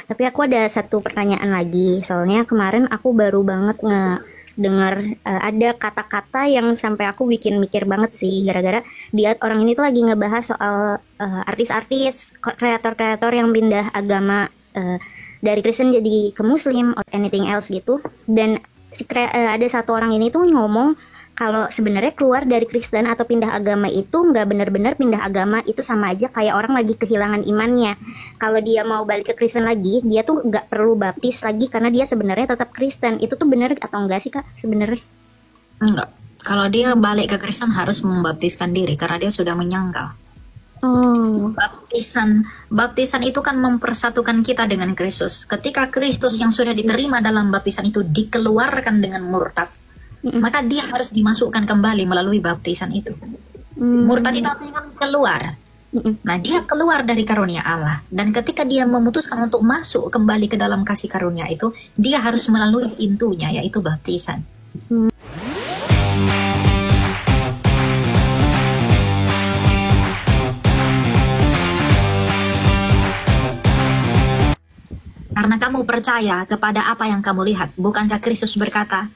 Tapi aku ada satu pertanyaan lagi. Soalnya kemarin aku baru banget dengar ada kata-kata yang sampai aku bikin mikir banget sih, gara-gara dia orang ini tuh lagi ngebahas soal artis-artis, kreator-kreator yang pindah agama dari Kristen jadi ke Muslim or anything else gitu. Dan ada satu orang ini tuh ngomong kalau sebenarnya keluar dari Kristen atau pindah agama itu nggak benar-benar pindah agama, itu sama aja kayak orang lagi kehilangan imannya. Kalau dia mau balik ke Kristen lagi, dia tuh nggak perlu baptis lagi karena dia sebenarnya tetap Kristen. Itu tuh benar atau enggak sih, Kak, sebenarnya? Enggak. Kalau dia balik ke Kristen harus membaptiskan diri karena dia sudah menyangkal. Oh, Baptisan itu kan mempersatukan kita dengan Kristus. Ketika Kristus yang sudah diterima dalam baptisan itu dikeluarkan dengan murtad, maka dia harus dimasukkan kembali melalui baptisan itu. Murtad itu artinya kan keluar. Nah, dia keluar dari karunia Allah. Dan ketika dia memutuskan untuk masuk kembali ke dalam kasih karunia itu, dia harus melalui pintunya, yaitu baptisan. Karena kamu percaya kepada apa yang kamu lihat. Bukankah Kristus berkata,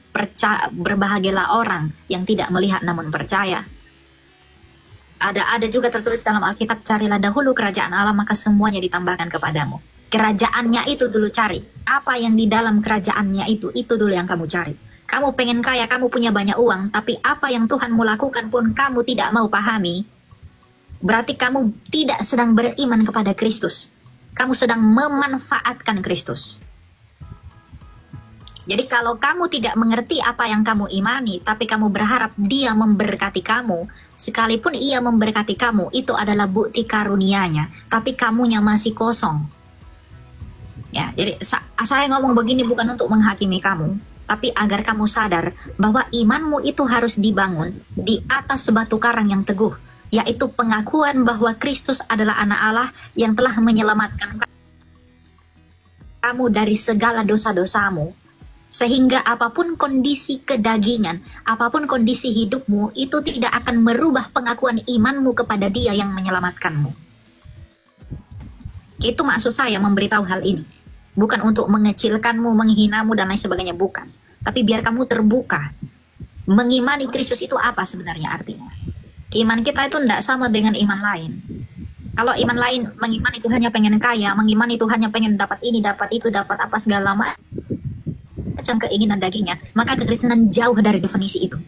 berbahagialah orang yang tidak melihat namun percaya. Ada juga tertulis dalam Alkitab, carilah dahulu kerajaan Allah maka semuanya ditambahkan kepadamu. Kerajaannya itu dulu cari. Apa yang di dalam kerajaannya itu dulu yang kamu cari. Kamu pengen kaya, kamu punya banyak uang, tapi apa yang Tuhan mau lakukan pun kamu tidak mau pahami. Berarti kamu tidak sedang beriman kepada Kristus. Kamu sedang memanfaatkan Kristus. Jadi kalau kamu tidak mengerti apa yang kamu imani, tapi kamu berharap dia memberkati kamu, sekalipun ia memberkati kamu, itu adalah bukti karunia-Nya, tapi kamunya masih kosong. Ya, jadi saya ngomong begini bukan untuk menghakimi kamu, tapi agar kamu sadar bahwa imanmu itu harus dibangun di atas batu karang yang teguh, yaitu pengakuan bahwa Kristus adalah anak Allah yang telah menyelamatkan kamu dari segala dosa-dosamu, sehingga apapun kondisi kedagingan, apapun kondisi hidupmu, itu tidak akan merubah pengakuan imanmu kepada Dia yang menyelamatkanmu. Itu maksud saya memberitahu hal ini. Bukan untuk mengecilkanmu, menghinamu, dan lain sebagainya, bukan. Tapi biar kamu terbuka. Mengimani Kristus itu apa sebenarnya artinya? Iman kita itu tidak sama dengan iman lain. Kalau iman lain, mengiman itu hanya pengen kaya, mengiman itu hanya pengen dapat ini, dapat itu, dapat apa segala macam keinginan dagingnya, maka kekristenan jauh dari definisi itu.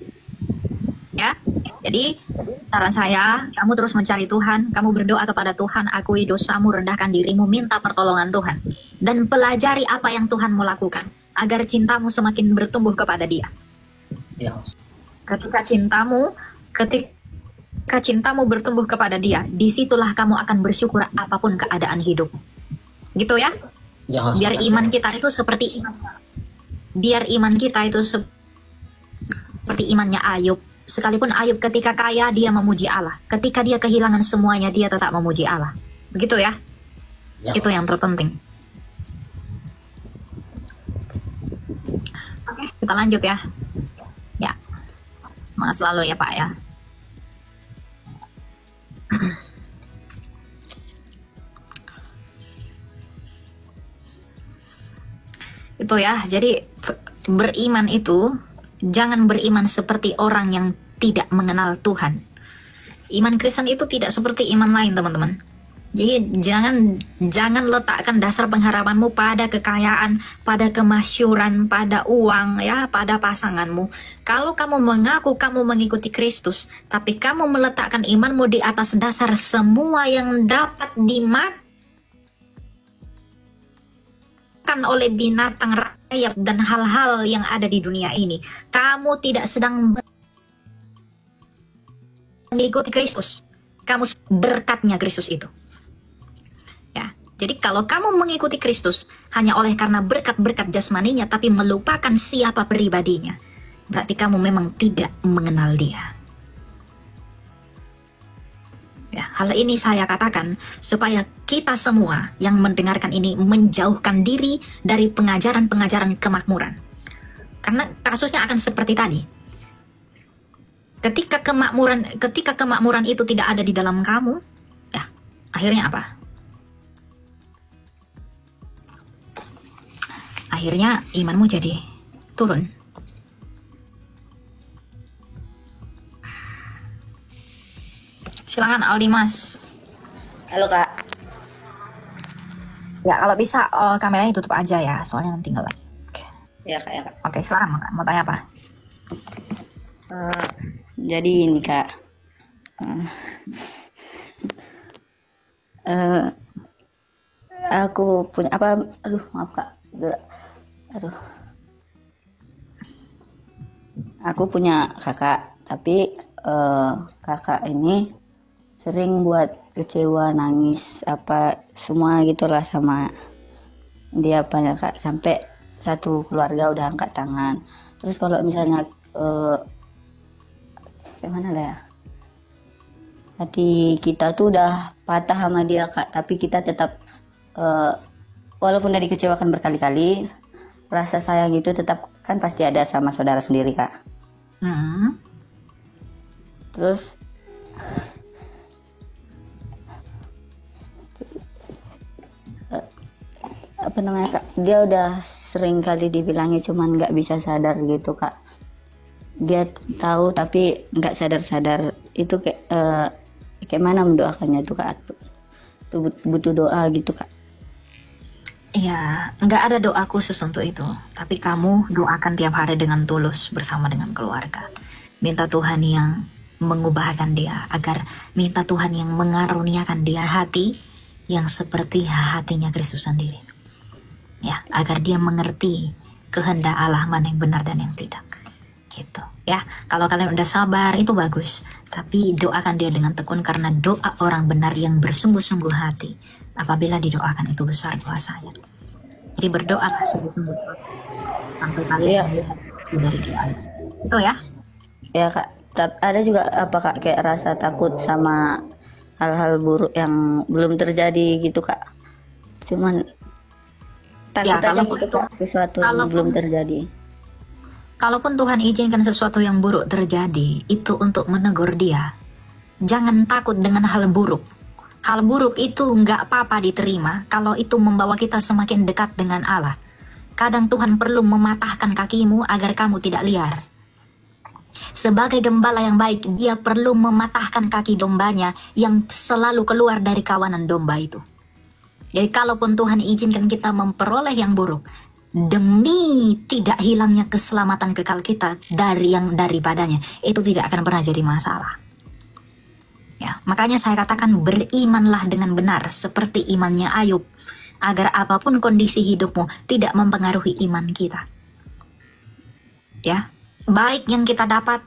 Ya, jadi saran saya, kamu terus mencari Tuhan, kamu berdoa kepada Tuhan, akui dosamu, rendahkan dirimu, minta pertolongan Tuhan, dan pelajari apa yang Tuhan mau lakukan, agar cintamu semakin bertumbuh kepada Dia. Ya. Ketika cintamu bertumbuh kepada Dia, disitulah kamu akan bersyukur apapun keadaan hidup. Gitu ya? Ya, Biar iman kita itu seperti imannya Ayub. Sekalipun Ayub ketika kaya dia memuji Allah, ketika dia kehilangan semuanya dia tetap memuji Allah. Begitu ya? Ya. Itu yang terpenting. Oke, kita lanjut ya. Ya. Semangat selalu ya Pak ya. Itu ya, jadi beriman itu jangan beriman seperti orang yang tidak mengenal Tuhan. Iman Kristen itu tidak seperti iman lain, teman-teman. Jadi jangan letakkan dasar pengharapanmu pada kekayaan, pada kemasyuran, pada uang, ya, pada pasanganmu. Kalau kamu mengaku kamu mengikuti Kristus, tapi kamu meletakkan imanmu di atas dasar semua yang dapat dimakan oleh binatang rayap dan hal-hal yang ada di dunia ini, kamu tidak sedang mengikuti Kristus. Kamu berkatnya Kristus itu. Ya, jadi kalau kamu mengikuti Kristus hanya oleh karena berkat-berkat jasmaninya tapi melupakan siapa pribadinya, berarti kamu memang tidak mengenal Dia. Ya, hal ini saya katakan supaya kita semua yang mendengarkan ini menjauhkan diri dari pengajaran-pengajaran kemakmuran. Karena kasusnya akan seperti tadi. Ketika kemakmuran itu tidak ada di dalam kamu, ya, akhirnya apa? akhirnya imanmu jadi turun. Silakan Aldi Mas. Halo Kak. Ya kalau bisa kameranya tutup aja ya, soalnya nanti nggak lagi. Ya Kak, ya Kak. Oke, silakan Kak. Mau tanya apa? Jadi ini Kak. Aku punya apa? Aduh, maaf Kak. Aduh. Aku punya kakak, tapi kakak ini sering buat kecewa, nangis, apa semua gitulah sama dia banyak Kak, sampai satu keluarga udah angkat tangan. Terus kalau misalnya gimana lah ya, hati kita tuh udah patah sama dia Kak, tapi kita tetap walaupun udah dikecewakan berkali-kali, rasa sayang itu tetap kan pasti ada sama saudara sendiri Kak. Terus apa namanya Kak, dia udah sering kali dibilangnya cuman nggak bisa sadar gitu Kak. Dia tahu tapi nggak sadar-sadar. Itu kayak mana mendoakannya tuh Kak? Tuh butuh doa gitu Kak. Ya, nggak ada doa khusus untuk itu. Tapi kamu doakan tiap hari dengan tulus bersama dengan keluarga. Minta Tuhan yang mengubahkan dia, agar minta Tuhan yang mengaruniakan dia hati yang seperti hatinya Kristus sendiri. Ya, agar dia mengerti kehendak Allah mana yang benar dan yang tidak. Gitu. Ya, kalau kalian udah sabar itu bagus. Tapi doakan dia dengan tekun, karena doa orang benar yang bersungguh-sungguh hati, apabila didoakan itu besar kuasanya. Jadi berdoalah sungguh-sungguh sampai kalian melihat dari doa itu ya. Ya Kak, ada juga apa Kak, kayak rasa takut sama hal-hal buruk yang belum terjadi gitu Kak. Cuman takut aja gitu Kak, sesuatu yang belum terjadi. Kalaupun Tuhan izinkan sesuatu yang buruk terjadi, itu untuk menegur dia. Jangan takut dengan hal buruk. Hal buruk itu nggak apa-apa diterima kalau itu membawa kita semakin dekat dengan Allah. Kadang Tuhan perlu mematahkan kakimu agar kamu tidak liar. Sebagai gembala yang baik, dia perlu mematahkan kaki dombanya yang selalu keluar dari kawanan domba itu. Jadi kalaupun Tuhan izinkan kita memperoleh yang buruk, demi tidak hilangnya keselamatan kekal kita dari yang daripadanya, itu tidak akan pernah jadi masalah. Ya, makanya saya katakan berimanlah dengan benar seperti imannya Ayub, agar apapun kondisi hidupmu tidak mempengaruhi iman kita. Ya, baik yang kita dapat,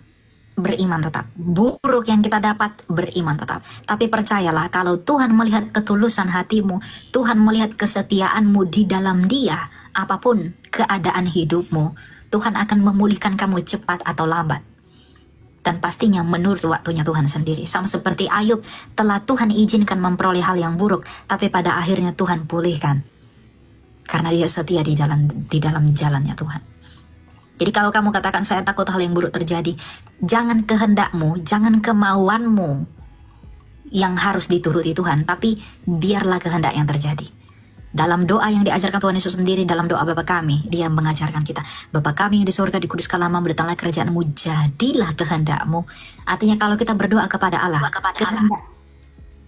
beriman tetap. Buruk yang kita dapat, beriman tetap. Tapi percayalah, kalau Tuhan melihat ketulusan hatimu, Tuhan melihat kesetiaanmu di dalam Dia, apapun keadaan hidupmu, Tuhan akan memulihkan kamu cepat atau lambat. Dan pastinya menurut waktunya Tuhan sendiri. Sama seperti Ayub, telah Tuhan izinkan memperoleh hal yang buruk, tapi pada akhirnya Tuhan pulihkan. Karena dia setia di dalam jalannya Tuhan. Jadi kalau kamu katakan saya takut hal yang buruk terjadi, jangan kehendakmu, jangan kemauanmu yang harus dituruti Tuhan, tapi biarlah kehendak yang terjadi. Dalam doa yang diajarkan Tuhan Yesus sendiri, dalam doa Bapa kami, dia mengajarkan kita, Bapa kami yang di surga, dikuduskan namamu, datanglah kerajaan-Mu, jadilah kehendak-Mu. Artinya kalau kita berdoa kepada Allah,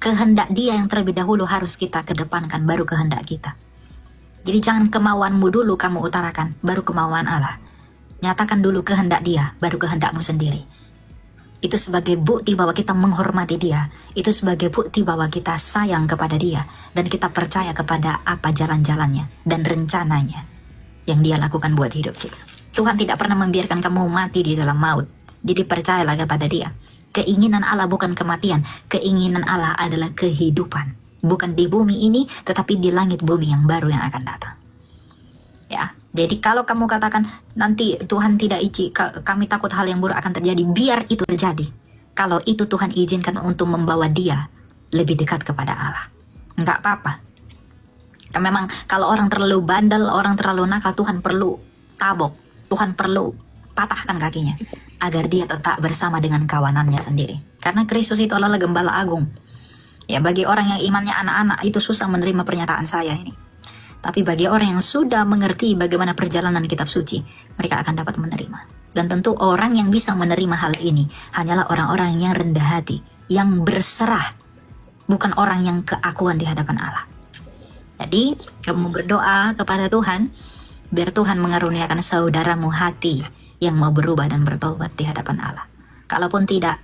kehendak dia yang terlebih dahulu harus kita kedepankan, baru kehendak kita. Jadi jangan kemauanmu dulu kamu utarakan, baru kemauan Allah. Nyatakan dulu kehendak dia, baru kehendakmu sendiri. Itu sebagai bukti bahwa kita menghormati dia. Itu sebagai bukti bahwa kita sayang kepada dia. Dan kita percaya kepada apa jalan-jalannya dan rencananya yang dia lakukan buat hidup kita. Tuhan tidak pernah membiarkan kamu mati di dalam maut. Jadi percayalah kepada dia. Keinginan Allah bukan kematian. Keinginan Allah adalah kehidupan. Bukan di bumi ini, tetapi di langit bumi yang baru yang akan datang. Ya, jadi kalau kamu katakan nanti Tuhan tidak izin, kami takut hal yang buruk akan terjadi, biar itu terjadi. Kalau itu Tuhan izinkan untuk membawa dia lebih dekat kepada Allah, nggak apa-apa. Memang kalau orang terlalu bandel, orang terlalu nakal, Tuhan perlu tabok, Tuhan perlu patahkan kakinya agar dia tetap bersama dengan kawanannya sendiri. Karena Kristus itu adalah gembala agung. Ya, bagi orang yang imannya anak-anak itu susah menerima pernyataan saya ini. Tapi bagi orang yang sudah mengerti bagaimana perjalanan kitab suci, mereka akan dapat menerima. Dan tentu orang yang bisa menerima hal ini hanyalah orang-orang yang rendah hati, yang berserah, bukan orang yang keakuan di hadapan Allah. Jadi, kamu berdoa kepada Tuhan, biar Tuhan mengaruniakan saudaramu hati yang mau berubah dan bertobat di hadapan Allah. Kalaupun tidak,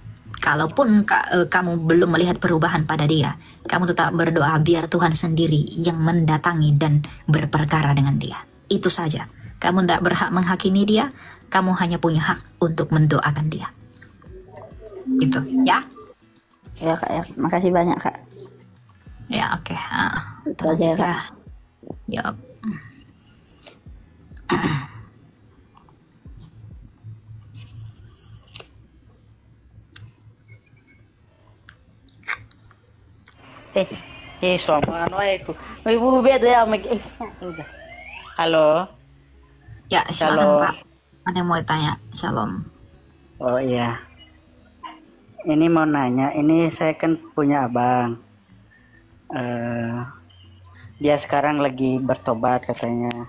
kamu belum melihat perubahan pada dia, kamu tetap berdoa biar Tuhan sendiri yang mendatangi dan berperkara dengan dia. Itu saja. Kamu tidak berhak menghakimi dia, kamu hanya punya hak untuk mendoakan dia. Itu, ya? Ya Kak, ya. Makasih banyak Kak. Ya, oke. Itu aja ya Kak. Yup. Assalamualaikum. Ibu beda ya, udah. Halo. Ya, silakan Halo. Pak. Ada yang mau tanya? Shalom. Oh iya. Ini mau nanya, ini saya kan punya abang. Dia sekarang lagi bertobat katanya.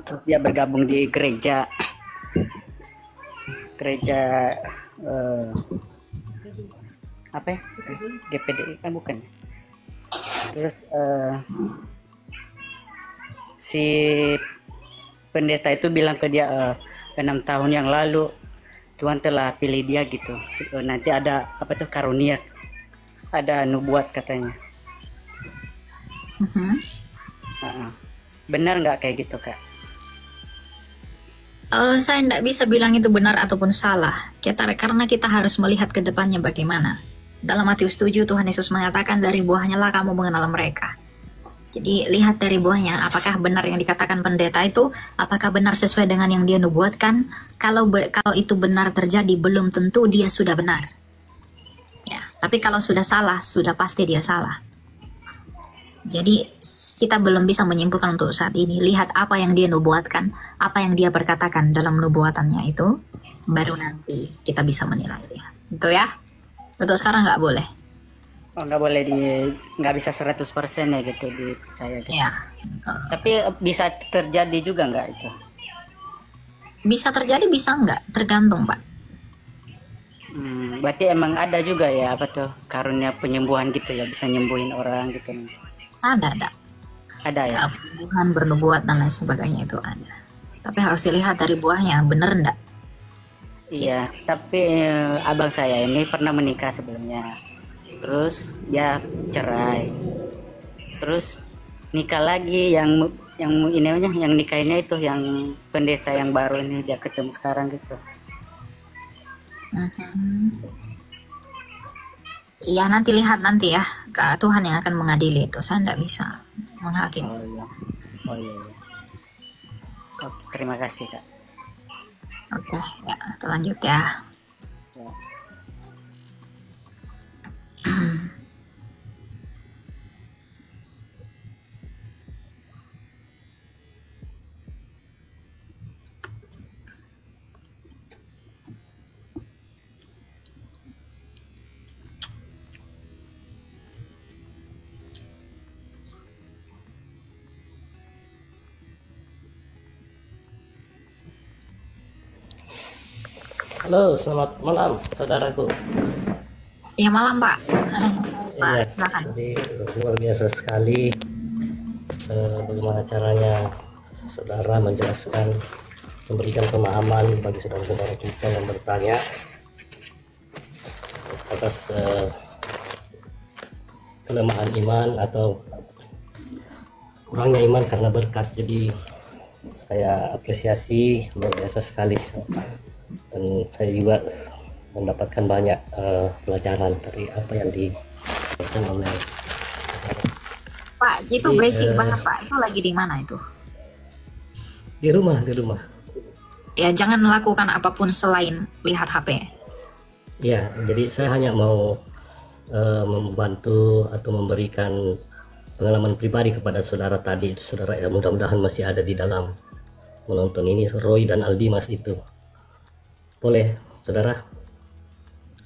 Terus dia bergabung di gereja apa ya? GPDI kan bukan. Terus si pendeta itu bilang ke dia 6 tahun yang lalu Tuhan telah pilih dia gitu. Nanti ada apa tuh karunia, ada nubuat katanya. Benar nggak kayak gitu Kak? Saya tidak bisa bilang itu benar ataupun salah. Karena kita harus melihat ke depannya bagaimana. Dalam Matius 7 Tuhan Yesus mengatakan dari buahnya lah kamu mengenal mereka. Jadi lihat dari buahnya, apakah benar yang dikatakan pendeta itu, apakah benar sesuai dengan yang dia nubuatkan. Kalau itu benar terjadi, belum tentu dia sudah benar. Ya, tapi kalau sudah salah, sudah pasti dia salah. Jadi kita belum bisa menyimpulkan untuk saat ini. Lihat apa yang dia nubuatkan, apa yang dia perkatakan dalam nubuatannya itu, baru nanti kita bisa menilai dia. Itu ya. Untuk sekarang nggak boleh. Oh, nggak bisa 100% ya gitu dipercaya gitu. Ya. Tapi bisa terjadi juga nggak itu? Bisa terjadi, bisa nggak, tergantung Pak. Berarti emang ada juga ya apa tuh karunia penyembuhan gitu ya, bisa nyembuhin orang gitu. Ada. Ada ya. Tuhan bernubuat dan lain sebagainya itu ada. Tapi harus dilihat dari buahnya, bener nggak? Iya, tapi abang saya ini pernah menikah sebelumnya. Terus dia cerai. Terus nikah lagi yang nikahinnya itu yang pendeta yang baru ini dia ketemu sekarang gitu. Iya, nanti lihat nanti ya. Tuhan yang akan mengadili itu. Saya tidak bisa menghakimi. Oh iya. Oke, terima kasih Kak. Oke, ya, kita lanjut ya. Halo, selamat malam saudaraku. Ya, malam Pak. Pak, Iya, silakan. jadi luar biasa sekali bagaimana caranya saudara menjelaskan, memberikan pemahaman bagi saudara-saudara kita yang bertanya atas kelemahan iman atau kurangnya iman karena berkat. Jadi saya apresiasi luar biasa sekali, dan saya juga mendapatkan banyak pelajaran dari apa yang diberikan oleh Pak, itu Jadi, berisik banget Pak. Itu lagi di mana itu? di rumah. Ya, jangan melakukan apapun selain lihat HP. Ya, jadi saya hanya mau membantu atau memberikan pengalaman pribadi kepada saudara tadi. Saudara ya, mudah-mudahan masih ada di dalam menonton ini, Roy dan Aldi Mas itu. Boleh, saudara?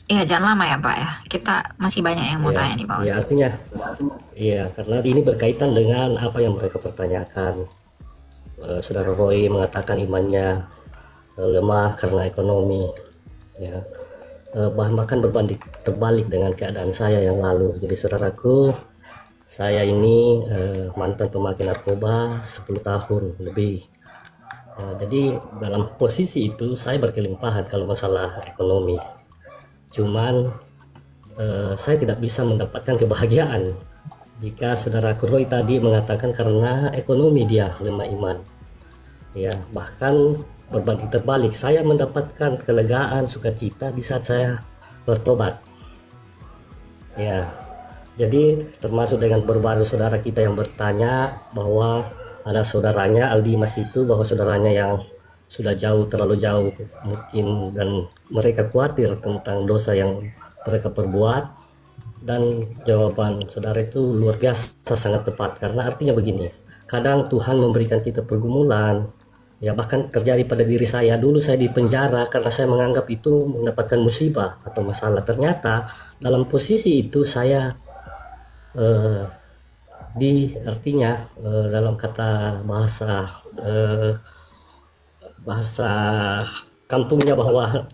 Iya, jangan lama ya Pak ya. Kita masih banyak yang mau Ya, tanya nih Pak ya Ustadz. artinya, iya karena ini berkaitan dengan apa yang mereka pertanyakan. Saudara Roy mengatakan imannya lemah karena ekonomi, ya. Bahkan berbanding terbalik dengan keadaan saya yang lalu. Jadi saudaraku, saya ini mantan pemakai narkoba 10 tahun lebih. Jadi dalam posisi itu saya berkelimpahan kalau masalah ekonomi. Cuman saya tidak bisa mendapatkan kebahagiaan jika saudara Roy tadi mengatakan karena ekonomi dia lemah iman. Ya, bahkan berbanding terbalik, saya mendapatkan kelegaan, sukacita di saat saya bertobat. Ya, jadi termasuk dengan baru saudara kita yang bertanya bahwa ada saudaranya Aldi Mas itu, bahwa saudaranya yang sudah jauh, terlalu jauh mungkin, dan mereka khawatir tentang dosa yang mereka perbuat. Dan jawaban saudara itu luar biasa, sangat tepat, karena artinya begini, kadang Tuhan memberikan kita pergumulan, ya bahkan terjadi pada diri saya. Dulu saya di penjara karena saya menganggap itu mendapatkan musibah atau masalah. Ternyata dalam posisi itu saya artinya dalam kata bahasa kampungnya, bahwa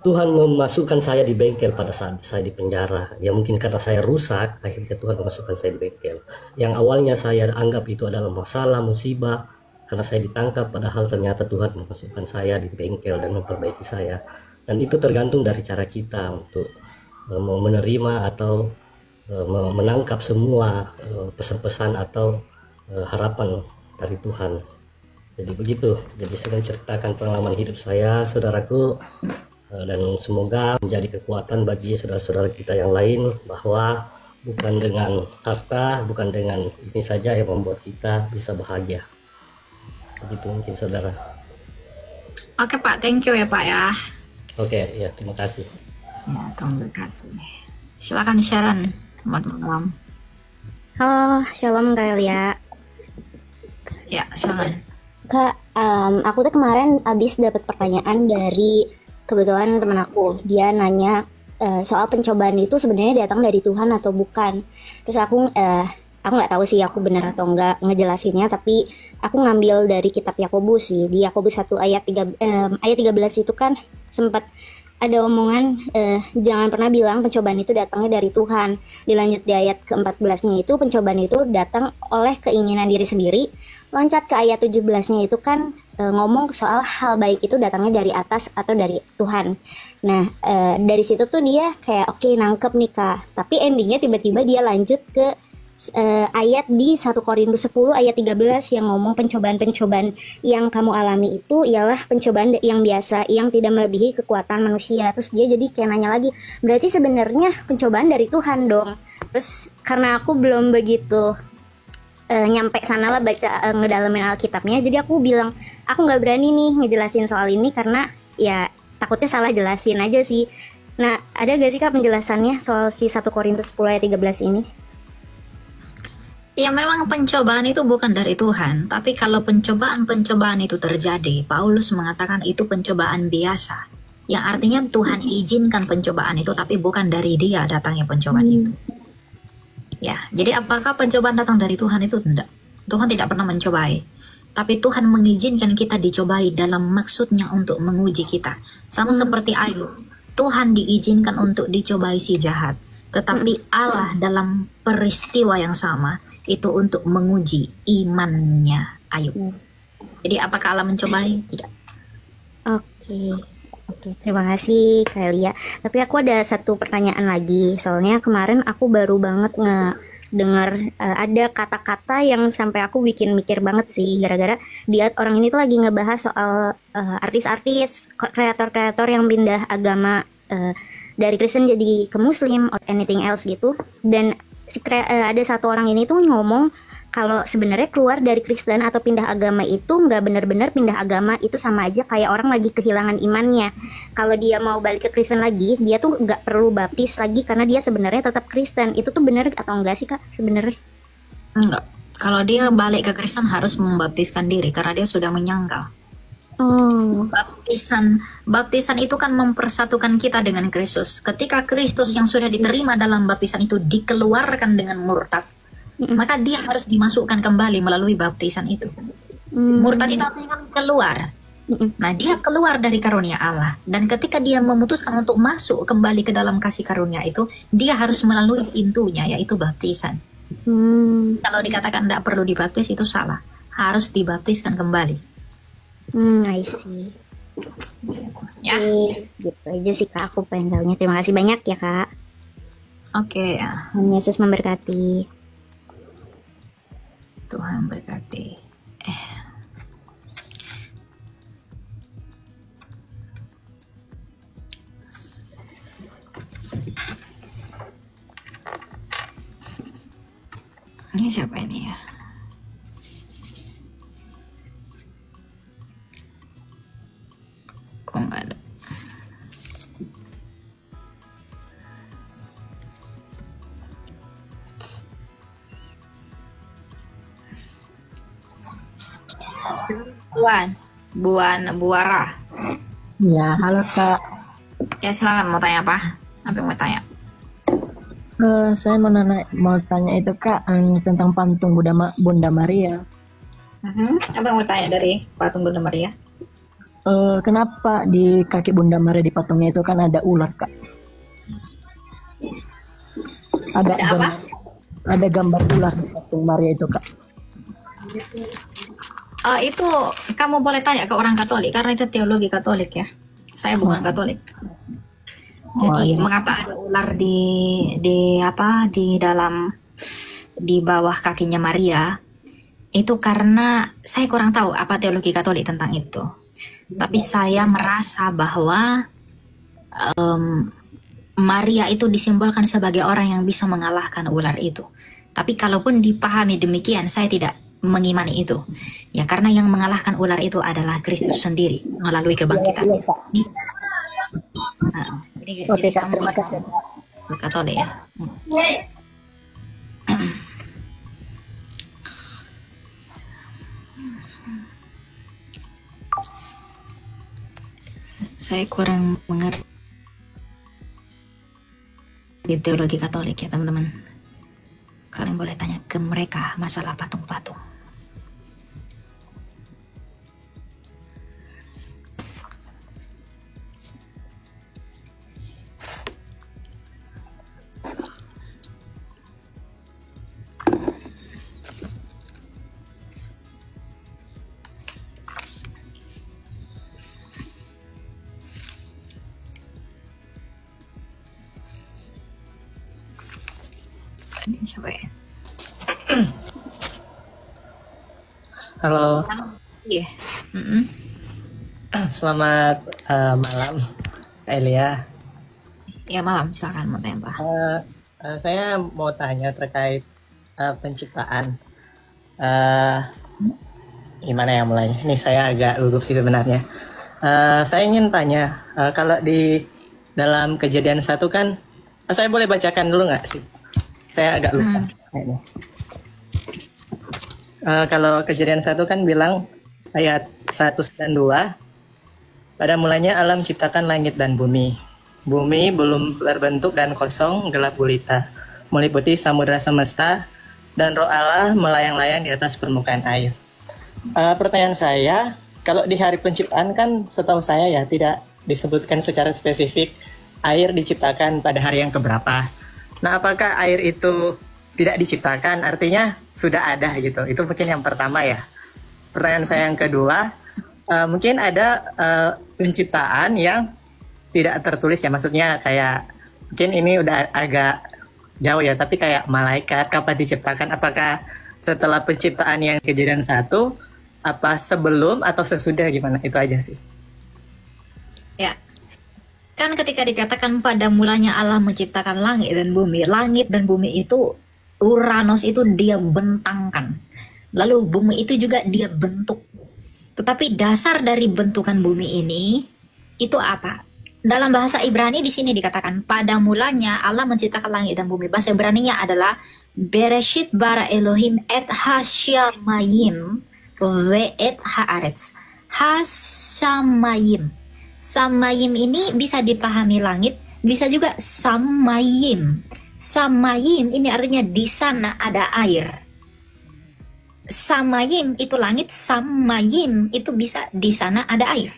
Tuhan memasukkan saya di bengkel pada saat saya di penjara. Ya mungkin karena saya rusak, akhirnya Tuhan memasukkan saya di bengkel. Yang awalnya saya anggap itu adalah masalah, musibah, karena saya ditangkap, padahal ternyata Tuhan memasukkan saya di bengkel dan memperbaiki saya. Dan itu tergantung dari cara kita untuk mau menerima atau menangkap semua pesan-pesan atau harapan dari Tuhan. Jadi begitu. Jadi saya menceritakan pengalaman hidup saya, saudaraku, dan semoga menjadi kekuatan bagi saudara-saudara kita yang lain, bahwa bukan dengan harta, bukan dengan ini saja yang membuat kita bisa bahagia. Begitu mungkin saudara. Oke Pak, thank you ya Pak ya. Oke, ya terima kasih. Ya, Tuhan berkati. Silakan Sharon, selamat malam. Halo, shalom Kak Elia. Ya, silakan. Kak, aku tuh kemarin abis dapat pertanyaan dari kebetulan teman aku. Dia nanya soal pencobaan itu sebenarnya datang dari Tuhan atau bukan. Terus aku nggak tahu sih aku benar atau enggak ngejelasinnya, tapi aku ngambil dari kitab Yakobus sih. Di Yakobus 1 ayat 13 itu kan sempat ada omongan jangan pernah bilang pencobaan itu datangnya dari Tuhan. Dilanjut di ayat ke-14-nya itu pencobaan itu datang oleh keinginan diri sendiri. Loncat ke ayat 17-nya itu kan ngomong soal hal baik itu datangnya dari atas atau dari Tuhan. Nah, dari situ tuh dia kayak oke, nangkep nih Kak. Tapi endingnya tiba-tiba dia lanjut ke ayat di 1 Korintus 10 ayat 13 yang ngomong pencobaan-pencobaan yang kamu alami itu ialah pencobaan yang biasa, yang tidak melebihi kekuatan manusia. Terus dia jadi kayak nanya lagi, berarti sebenarnya pencobaan dari Tuhan dong. Terus karena aku belum begitu nyampe sana lah baca ngedalamin Alkitabnya, jadi aku bilang aku nggak berani nih ngejelasin soal ini karena ya takutnya salah jelasin aja sih. Nah, ada gak sih Kak penjelasannya soal si 1 Korintus 10 ayat 13 ini? Ya memang pencobaan itu bukan dari Tuhan, tapi kalau pencobaan-pencobaan itu terjadi, Paulus mengatakan itu pencobaan biasa. Yang artinya Tuhan izinkan pencobaan itu, tapi bukan dari dia datangnya pencobaan itu. Ya, jadi apakah pencobaan datang dari Tuhan itu? Tidak. Tuhan tidak pernah mencobai. Tapi Tuhan mengizinkan kita dicobai dalam maksudnya untuk menguji kita. Sama seperti Ayub. Tuhan diizinkan untuk dicobai si jahat. Tetapi Allah dalam peristiwa yang sama itu untuk menguji imannya Ayub. Jadi apakah Allah mencobai? Tidak. Oke, terima kasih Kak Elia. Tapi aku ada satu pertanyaan lagi. Soalnya kemarin aku baru banget dengar ada kata-kata yang sampai aku bikin mikir banget sih. Gara-gara dia orang ini tuh lagi ngebahas soal artis-artis, kreator-kreator yang pindah agama dari Kristen jadi ke Muslim or anything else gitu. Dan ada satu orang ini tuh ngomong kalau sebenarnya keluar dari Kristen atau pindah agama itu nggak benar-benar pindah agama, itu sama aja kayak orang lagi kehilangan imannya. Kalau dia mau balik ke Kristen lagi, dia tuh nggak perlu baptis lagi karena dia sebenarnya tetap Kristen. Itu tuh benar atau enggak sih Kak sebenarnya? Enggak. Kalau dia balik ke Kristen harus membaptiskan diri karena dia sudah menyangkal. Oh. Baptisan itu kan mempersatukan kita dengan Kristus. Ketika Kristus yang sudah diterima dalam baptisan itu dikeluarkan dengan murtad, maka dia harus dimasukkan kembali melalui baptisan itu. Murtad itu artinya kan keluar. Nah, dia keluar dari karunia Allah, dan ketika dia memutuskan untuk masuk kembali ke dalam kasih karunia itu, dia harus melalui pintunya, yaitu baptisan. Kalau dikatakan tidak perlu dibaptis, itu salah. Harus dibaptiskan kembali. I see. Ya. Gitu aja sih Kak, aku pengen tahunya. Terima kasih banyak ya Kak. Oke, ya. Tuhan Yesus memberkati. Tuhan berkati. Ini siapa ini ya? Kok nggak ada? Buara. Ya, halo Kak. Ya, silakan, mau tanya apa? Apa yang mau tanya? Saya mau tanya itu Kak, tentang patung Bunda Maria. Apa yang mau tanya dari patung Bunda Maria? Kenapa di kaki Bunda Maria di patungnya itu kan ada ular Kak? Ada Ada apa? Ada gambar ular di patung Maria itu Kak. Itu kamu boleh tanya ke orang Katolik, karena itu teologi Katolik ya. Saya bukan Katolik. Jadi iya. mengapa ada ular di bawah kakinya Maria? Itu karena saya kurang tahu apa teologi Katolik tentang itu. Tapi saya merasa bahwa Maria itu disimbolkan sebagai orang yang bisa mengalahkan ular itu. Tapi kalaupun dipahami demikian, saya tidak mengimani itu. Ya, karena yang mengalahkan ular itu adalah Kristus sendiri melalui kebangkitan. Oke Kak, terima kasih. Katolik ya. Saya kurang mengerti di teologi Katolik ya teman-teman. Kalian boleh tanya ke mereka masalah patung-patung. Ini siapa ya? Halo, Iya. selamat malam, Kak Elia. Ya, malam, silakan mau tanya apa? Saya mau tanya terkait penciptaan. Gimana ya mulainya? Ini saya agak gugup sih sebenarnya. Saya ingin tanya, kalau di dalam Kejadian 1 kan, saya boleh bacakan dulu nggak sih? Saya agak lupa. Kayaknya. Kalau Kejadian 1 kan bilang ayat 1 dan 2, pada mulanya Allah menciptakan langit dan bumi. Bumi belum berbentuk dan kosong, gelap gulita, meliputi samudra semesta, dan roh Allah melayang-layang di atas permukaan air. Pertanyaan saya, kalau di hari penciptaan kan setahu saya ya tidak disebutkan secara spesifik air diciptakan pada hari yang keberapa. Nah, apakah air itu tidak diciptakan, artinya sudah ada gitu? Itu mungkin yang pertama ya. Pertanyaan saya yang kedua, mungkin ada penciptaan yang tidak tertulis ya, maksudnya kayak mungkin ini udah agak jauh ya, tapi kayak malaikat kapan diciptakan? Apakah setelah penciptaan yang Kejadian 1, apa sebelum atau sesudah, gimana? Itu aja sih. Ya. Kan ketika dikatakan pada mulanya Allah menciptakan langit dan bumi itu Uranus itu dia bentangkan. Lalu bumi itu juga dia bentuk. Tetapi dasar dari bentukan bumi ini itu apa? Dalam bahasa Ibrani di sini dikatakan pada mulanya Allah menciptakan langit dan bumi. Bahasa Ibraninya adalah Bereshit bara Elohim et hasyamayim ve et haaretz. Hasamayim. Samayim ini bisa dipahami langit, bisa juga samayim. Samayim ini artinya di sana ada air. Samayim itu langit, samayim itu bisa di sana ada air.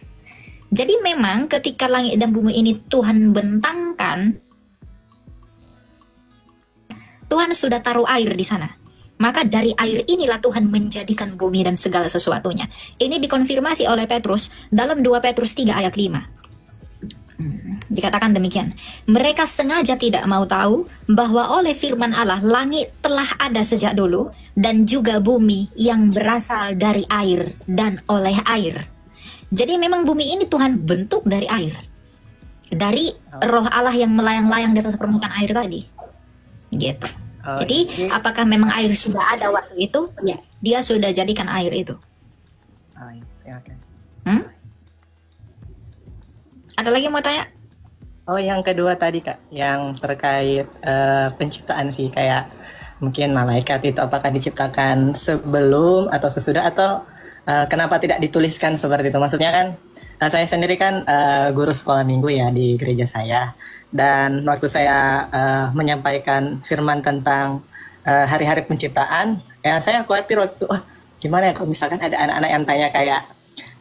Jadi memang ketika langit dan bumi ini Tuhan bentangkan, Tuhan sudah taruh air di sana. Maka dari air inilah Tuhan menjadikan bumi dan segala sesuatunya. Ini dikonfirmasi oleh Petrus dalam 2 Petrus 3 ayat 5. Dikatakan demikian, mereka sengaja tidak mau tahu bahwa oleh firman Allah langit telah ada sejak dulu dan juga bumi yang berasal dari air dan oleh air. Jadi memang bumi ini Tuhan bentuk dari air, dari roh Allah yang melayang-layang di atas permukaan air tadi, gitu. Jadi apakah memang air sudah ada waktu itu? Ya, dia sudah jadikan air itu. Terima kasih. Ada lagi mau tanya? Oh, yang kedua tadi Kak, yang terkait penciptaan sih, kayak mungkin malaikat itu apakah diciptakan sebelum atau sesudah, atau kenapa tidak dituliskan seperti itu? Maksudnya kan saya sendiri kan guru sekolah minggu ya di gereja saya, dan waktu saya menyampaikan firman tentang hari-hari penciptaan, ya saya khawatir waktu gimana ya kalau misalkan ada anak-anak yang tanya kayak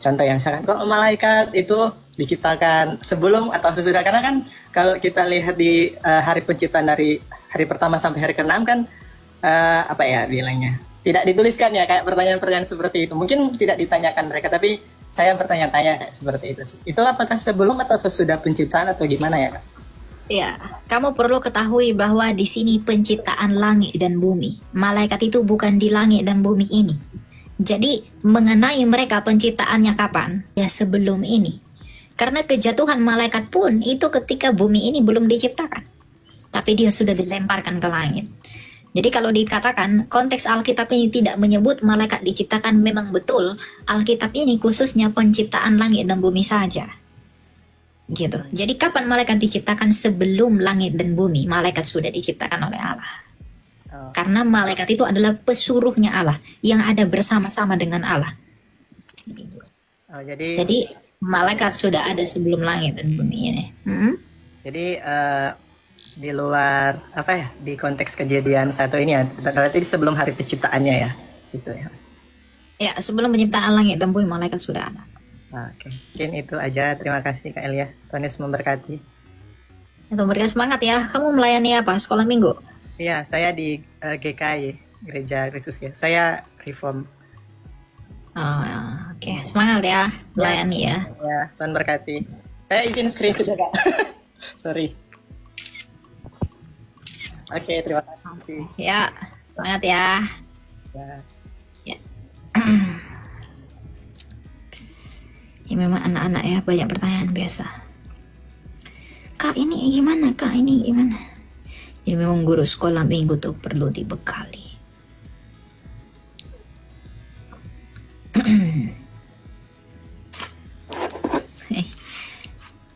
contoh yang misalkan kok malaikat itu diciptakan sebelum atau sesudah, karena kan kalau kita lihat di hari penciptaan dari hari pertama sampai hari ke-6 kan apa ya bilangnya, tidak dituliskan ya, kayak pertanyaan-pertanyaan seperti itu. Mungkin tidak ditanyakan mereka, tapi saya bertanya-tanya kayak seperti itu. Itu apakah sebelum atau sesudah penciptaan atau gimana ya Kak? Ya, kamu perlu ketahui bahwa di sini penciptaan langit dan bumi. Malaikat itu bukan di langit dan bumi ini. Jadi mengenai mereka penciptaannya kapan? Ya sebelum ini. Karena kejatuhan malaikat pun itu ketika bumi ini belum diciptakan. Tapi dia sudah dilemparkan ke langit. Jadi kalau dikatakan konteks Alkitab ini tidak menyebut malaikat diciptakan, memang betul. Alkitab ini khususnya penciptaan langit dan bumi saja. Gitu. Jadi kapan malaikat diciptakan? Sebelum langit dan bumi, malaikat sudah diciptakan oleh Allah. Karena malaikat itu adalah pesuruhnya Allah yang ada bersama-sama dengan Allah. Jadi malaikat sudah ada sebelum langit dan bumi ini. Jadi di luar apa ya, di konteks kejadian 1 ini ya, berarti sebelum hari penciptaannya ya, gitu ya. Ya, sebelum penciptaan langit dan bumi malaikat sudah ada. Oke, mungkin itu aja. Terima kasih Kak Elia. Tuhan Yesus memberkati. Itu berikan semangat ya. Kamu melayani apa? Sekolah minggu? Iya, saya di GKI, Gereja Kristus ya. Saya reform. Oke. Semangat ya, melayani ya. Ya, Tuhan berkati. Saya izin screenshot ya Kak. Sorry. Oke, terima kasih. Ya, semangat ya. Ya. Ya memang anak-anak ya banyak pertanyaan biasa. Kak ini gimana? Kak ini gimana? Jadi memang guru sekolah minggu tuh perlu dibekali.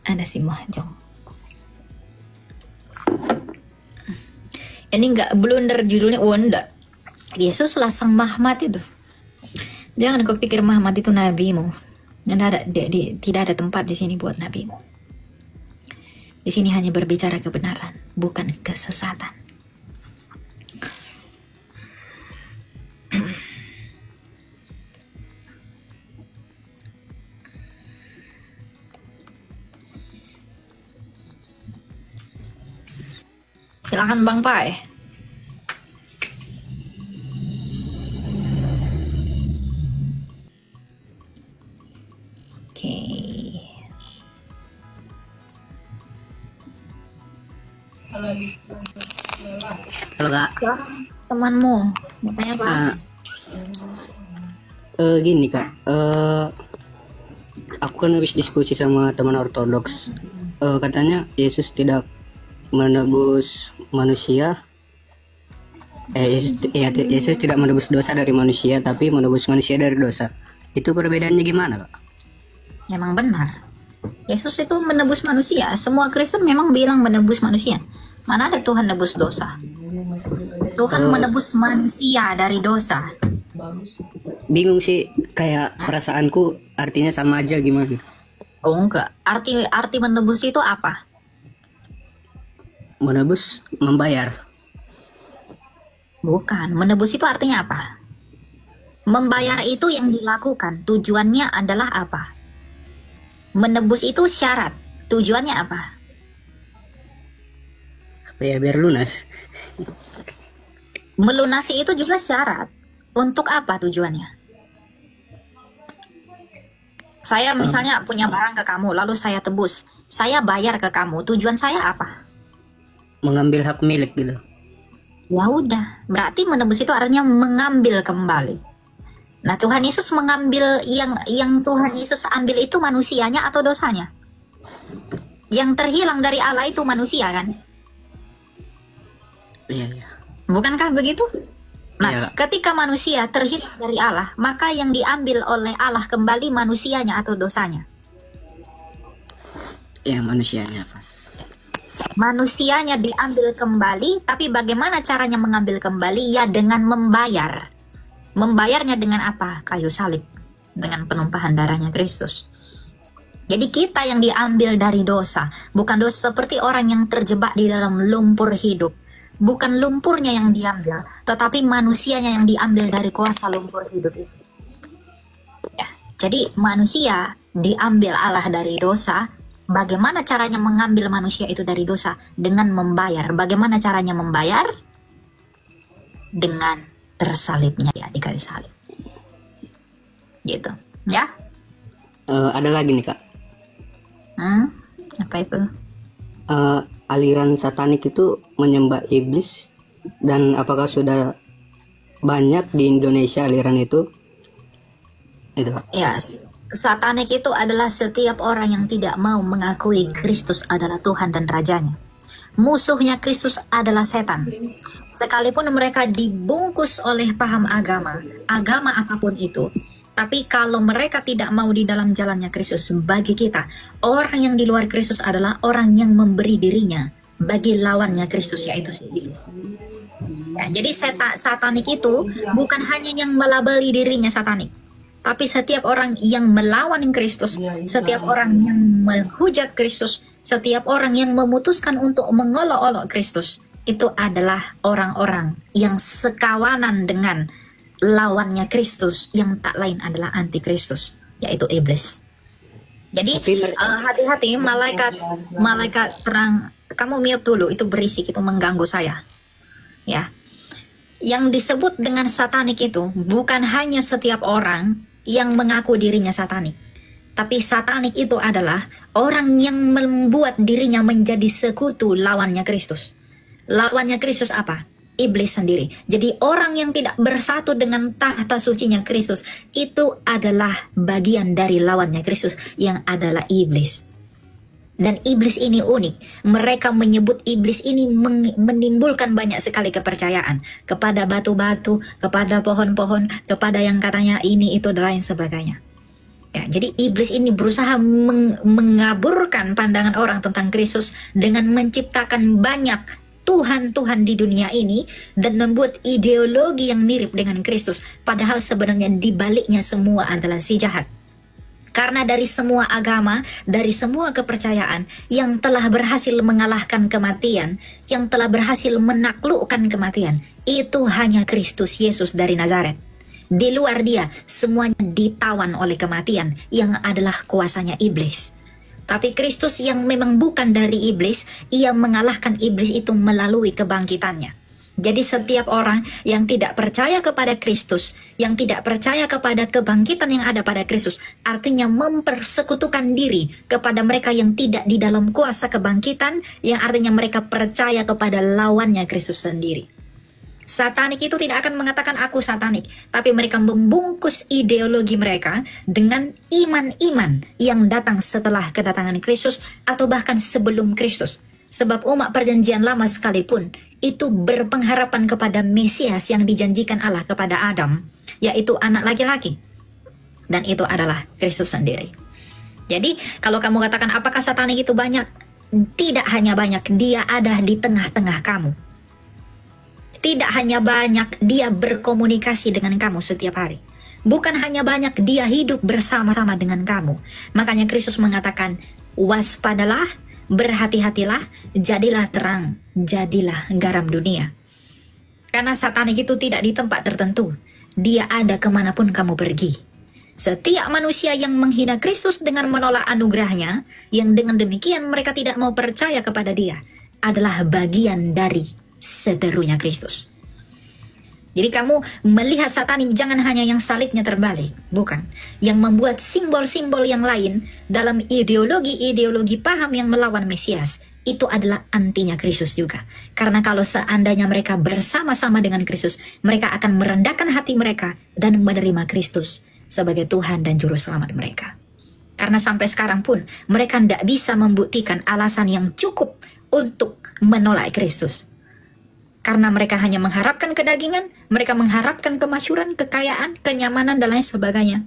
Ada si Mahjong. Ini nggak blunder judulnya, enggak. Yesus lah sang Muhammad itu. Jangan kau pikir Muhammad itu nabimu. Tidak ada tempat di sini buat nabimu. Di sini hanya berbicara kebenaran, bukan kesesatan. Silakan Bang Pai. Oke. Halo Kak. Temanmu mau tanya apa? Gini Kak, aku kan habis diskusi sama teman ortodoks. Katanya Yesus tidak menebus manusia. Yesus tidak menebus dosa dari manusia, tapi menebus manusia dari dosa. Itu perbedaannya gimana Kak? Memang benar. Yesus itu menebus manusia. Semua Kristen memang bilang menebus manusia. Mana ada Tuhan nebus dosa? Tuhan menebus manusia dari dosa. Bingung sih, kayak perasaanku artinya sama aja gimana? Oh enggak, arti menebus itu apa? Menebus, membayar. Bukan, menebus itu artinya apa? Membayar itu yang dilakukan, tujuannya adalah apa? Menebus itu syarat, tujuannya apa? Ya biar lunas. Melunasi itu juga syarat. Untuk apa tujuannya? Saya misalnya punya barang ke kamu, lalu saya tebus. Saya bayar ke kamu, tujuan saya apa? Mengambil hak milik gitu. Ya udah, berarti menebus itu artinya mengambil kembali. Nah, Tuhan Yesus mengambil yang Tuhan Yesus ambil itu manusianya atau dosanya? Yang terhilang dari Allah itu manusia kan? Iya, iya. Bukankah begitu? Nah, Iya. ketika manusia terhilang dari Allah, maka yang diambil oleh Allah kembali manusianya atau dosanya? Ya manusianya pas. Manusianya diambil kembali, tapi bagaimana caranya mengambil kembali? Ya dengan membayar. Membayarnya dengan apa? Kayu salib. Dengan penumpahan darahnya Kristus. Jadi kita yang diambil dari dosa. Bukan dosa seperti orang yang terjebak di dalam lumpur hidup. Bukan lumpurnya yang diambil, tetapi manusianya yang diambil dari kuasa lumpur hidup itu. Ya, jadi manusia diambil Allah dari dosa. Bagaimana caranya mengambil manusia itu dari dosa? Dengan membayar. Bagaimana caranya membayar? Dengan tersalibnya ya di kayu salib. Gitu. Ya? Ada lagi nih Kak. Apa itu? Aliran satanik itu menyembah iblis, dan apakah sudah banyak di Indonesia aliran itu? Itu Kak. Ya, satanik itu adalah setiap orang yang tidak mau mengakui Kristus adalah Tuhan dan Rajanya. Musuhnya Kristus adalah setan. Sekalipun mereka dibungkus oleh paham agama apapun itu, tapi kalau mereka tidak mau di dalam jalannya Kristus, bagi kita, orang yang di luar Kristus adalah orang yang memberi dirinya bagi lawannya Kristus, yaitu si iblis. Ya, jadi satanik itu bukan hanya yang melabeli dirinya satanik, tapi setiap orang yang melawan Kristus, setiap orang yang menghujat Kristus, setiap orang yang memutuskan untuk mengolok-olok Kristus, itu adalah orang-orang yang sekawanan dengan lawannya Kristus, yang tak lain adalah antikristus, yaitu iblis. Jadi hati-hati, malaikat terang. Kamu mute dulu, itu berisik, itu mengganggu saya. Ya, yang disebut dengan satanik itu bukan hanya setiap orang yang mengaku dirinya satanik, tapi satanik itu adalah orang yang membuat dirinya menjadi sekutu lawannya Kristus. Lawannya Kristus apa? Iblis sendiri. Jadi orang yang tidak bersatu dengan tahta sucinya Kristus itu adalah bagian dari lawannya Kristus, yang adalah iblis. Dan iblis ini unik. Mereka menyebut iblis ini menimbulkan banyak sekali kepercayaan kepada batu-batu, kepada pohon-pohon, kepada yang katanya ini itu dan lain sebagainya. Ya, jadi iblis ini berusaha mengaburkan pandangan orang tentang Kristus dengan menciptakan banyak Tuhan-Tuhan di dunia ini dan membuat ideologi yang mirip dengan Kristus, padahal sebenarnya di baliknya semua adalah si jahat. Karena dari semua agama, dari semua kepercayaan yang telah berhasil mengalahkan kematian, yang telah berhasil menaklukkan kematian, itu hanya Kristus Yesus dari Nazaret. Di luar dia, semuanya ditawan oleh kematian yang adalah kuasanya iblis. Tapi Kristus yang memang bukan dari iblis, ia mengalahkan iblis itu melalui kebangkitannya. Jadi setiap orang yang tidak percaya kepada Kristus, yang tidak percaya kepada kebangkitan yang ada pada Kristus, artinya mempersekutukan diri kepada mereka yang tidak di dalam kuasa kebangkitan, yang artinya mereka percaya kepada lawannya Kristus sendiri. Satanik itu tidak akan mengatakan aku satanik, tapi mereka membungkus ideologi mereka dengan iman-iman yang datang setelah kedatangan Kristus atau bahkan sebelum Kristus. Sebab umat perjanjian lama sekalipun itu berpengharapan kepada Mesias yang dijanjikan Allah kepada Adam, yaitu anak laki-laki. Dan itu adalah Kristus sendiri. Jadi kalau kamu katakan apakah satanik itu banyak? Tidak hanya banyak, dia ada di tengah-tengah kamu. Tidak hanya banyak dia berkomunikasi dengan kamu setiap hari. Bukan hanya banyak dia hidup bersama-sama dengan kamu. Makanya Kristus mengatakan, waspadalah, berhati-hatilah, jadilah terang, jadilah garam dunia. Karena satanik itu tidak di tempat tertentu. Dia ada kemanapun kamu pergi. Setiap manusia yang menghina Kristus dengan menolak anugerahnya, yang dengan demikian mereka tidak mau percaya kepada dia, adalah bagian dari seterunya Kristus. Jadi kamu melihat satanik jangan hanya yang salibnya terbalik, bukan. Yang membuat simbol-simbol yang lain dalam ideologi-ideologi paham yang melawan Mesias, itu adalah antinya Kristus juga. Karena kalau seandainya mereka bersama-sama dengan Kristus, mereka akan merendahkan hati mereka dan menerima Kristus sebagai Tuhan dan Juru Selamat mereka. Karena sampai sekarang pun mereka tidak bisa membuktikan alasan yang cukup untuk menolak Kristus. Karena mereka hanya mengharapkan kedagingan, mereka mengharapkan kemasyhuran, kekayaan, kenyamanan, dan lain sebagainya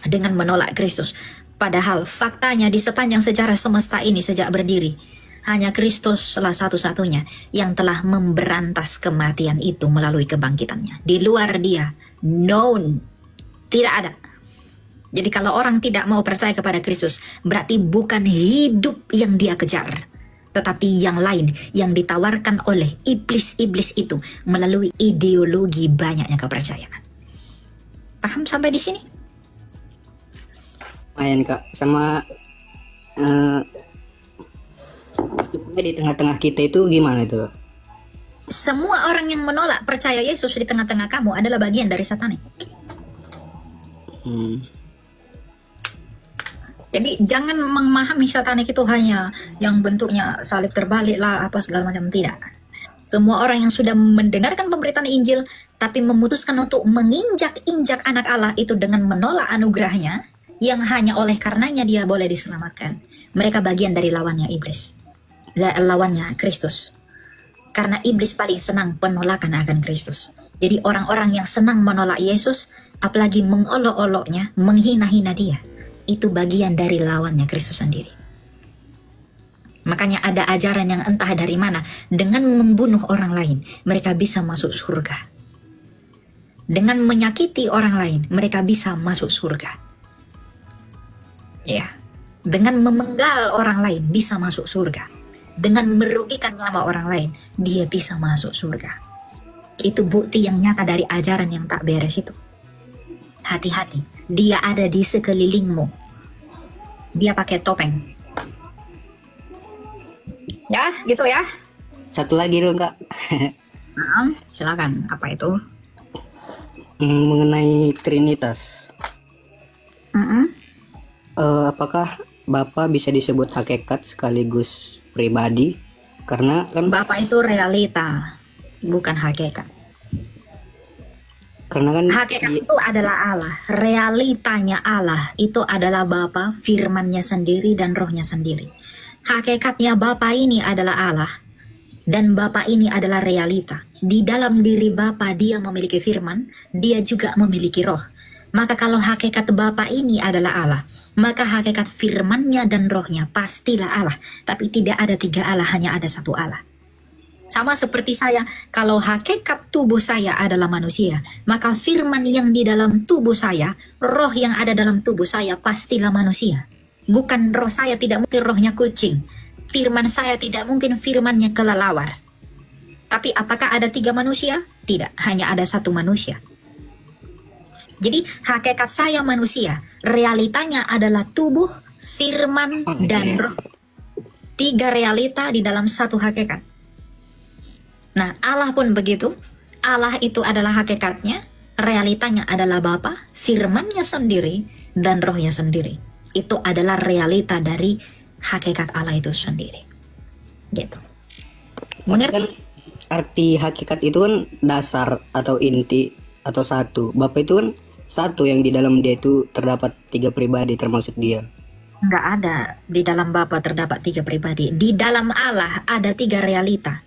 dengan menolak Kristus. Padahal faktanya di sepanjang sejarah semesta ini sejak berdiri, hanya Kristus salah satu-satunya yang telah memberantas kematian itu melalui kebangkitannya. Di luar dia, known, tidak ada. Jadi kalau orang tidak mau percaya kepada Kristus, berarti bukan hidup yang dia kejar, tetapi yang lain yang ditawarkan oleh iblis-iblis itu melalui ideologi banyaknya kepercayaan. Paham sampai di sini? Lumayan Kak, sama di tengah-tengah kita itu gimana itu? Semua orang yang menolak percaya Yesus di tengah-tengah kamu adalah bagian dari satanik. Jadi jangan memahami satanik itu hanya yang bentuknya salib terbalik lah, apa segala macam. Tidak. Semua orang yang sudah mendengarkan pemberitaan Injil, tapi memutuskan untuk menginjak-injak anak Allah itu dengan menolak anugerahnya, yang hanya oleh karenanya dia boleh diselamatkan. Mereka bagian dari lawannya iblis. Lawannya Kristus. Karena iblis paling senang penolakan akan Kristus. Jadi orang-orang yang senang menolak Yesus, apalagi mengolok-oloknya, menghina-hina dia, itu bagian dari lawannya Kristus sendiri. Makanya ada ajaran yang entah dari mana, dengan membunuh orang lain, mereka bisa masuk surga. Dengan menyakiti orang lain, mereka bisa masuk surga. Ya, dengan memenggal orang lain, bisa masuk surga. Dengan merugikan nyawa orang lain, dia bisa masuk surga. Itu bukti yang nyata dari ajaran yang tak beres itu. Hati-hati, dia ada di sekelilingmu. Dia pakai topeng. Ya, gitu ya. Satu lagi dong Kak. Silakan. Apa itu? Mengenai Trinitas. Apakah Bapa bisa disebut hakikat sekaligus pribadi? Karena kan Bapa itu realita, bukan hakikat. Karena kan Hakikat itu adalah Allah. Realitanya Allah itu adalah Bapa, firman-Nya sendiri dan Roh-Nya sendiri. Hakikatnya Bapa ini adalah Allah, dan Bapa ini adalah realita. Di dalam diri Bapa dia memiliki firman, dia juga memiliki Roh. Maka kalau hakikat Bapa ini adalah Allah, maka hakikat firman-Nya dan Roh-Nya pastilah Allah. Tapi tidak ada tiga Allah, hanya ada satu Allah. Sama seperti saya, kalau hakikat tubuh saya adalah manusia, maka firman yang di dalam tubuh saya, roh yang ada dalam tubuh saya pastilah manusia. Bukan roh saya tidak mungkin rohnya kucing. Firman saya tidak mungkin firmannya kelelawar. Tapi apakah ada tiga manusia? Tidak, hanya ada satu manusia. Jadi hakikat saya manusia, realitanya adalah tubuh, firman, dan roh. Tiga realita di dalam satu hakikat. Nah, Allah pun begitu. Allah itu adalah hakikatnya, realitanya adalah Bapa, firman-Nya sendiri, dan Roh-Nya sendiri. Itu adalah realita dari hakikat Allah itu sendiri. Gitu. Mengerti? Arti hakikat itu kan dasar atau inti atau satu. Bapa itu kan satu, yang di dalam dia itu terdapat tiga pribadi termasuk dia. Enggak ada di dalam Bapa terdapat tiga pribadi. Di dalam Allah ada tiga realita.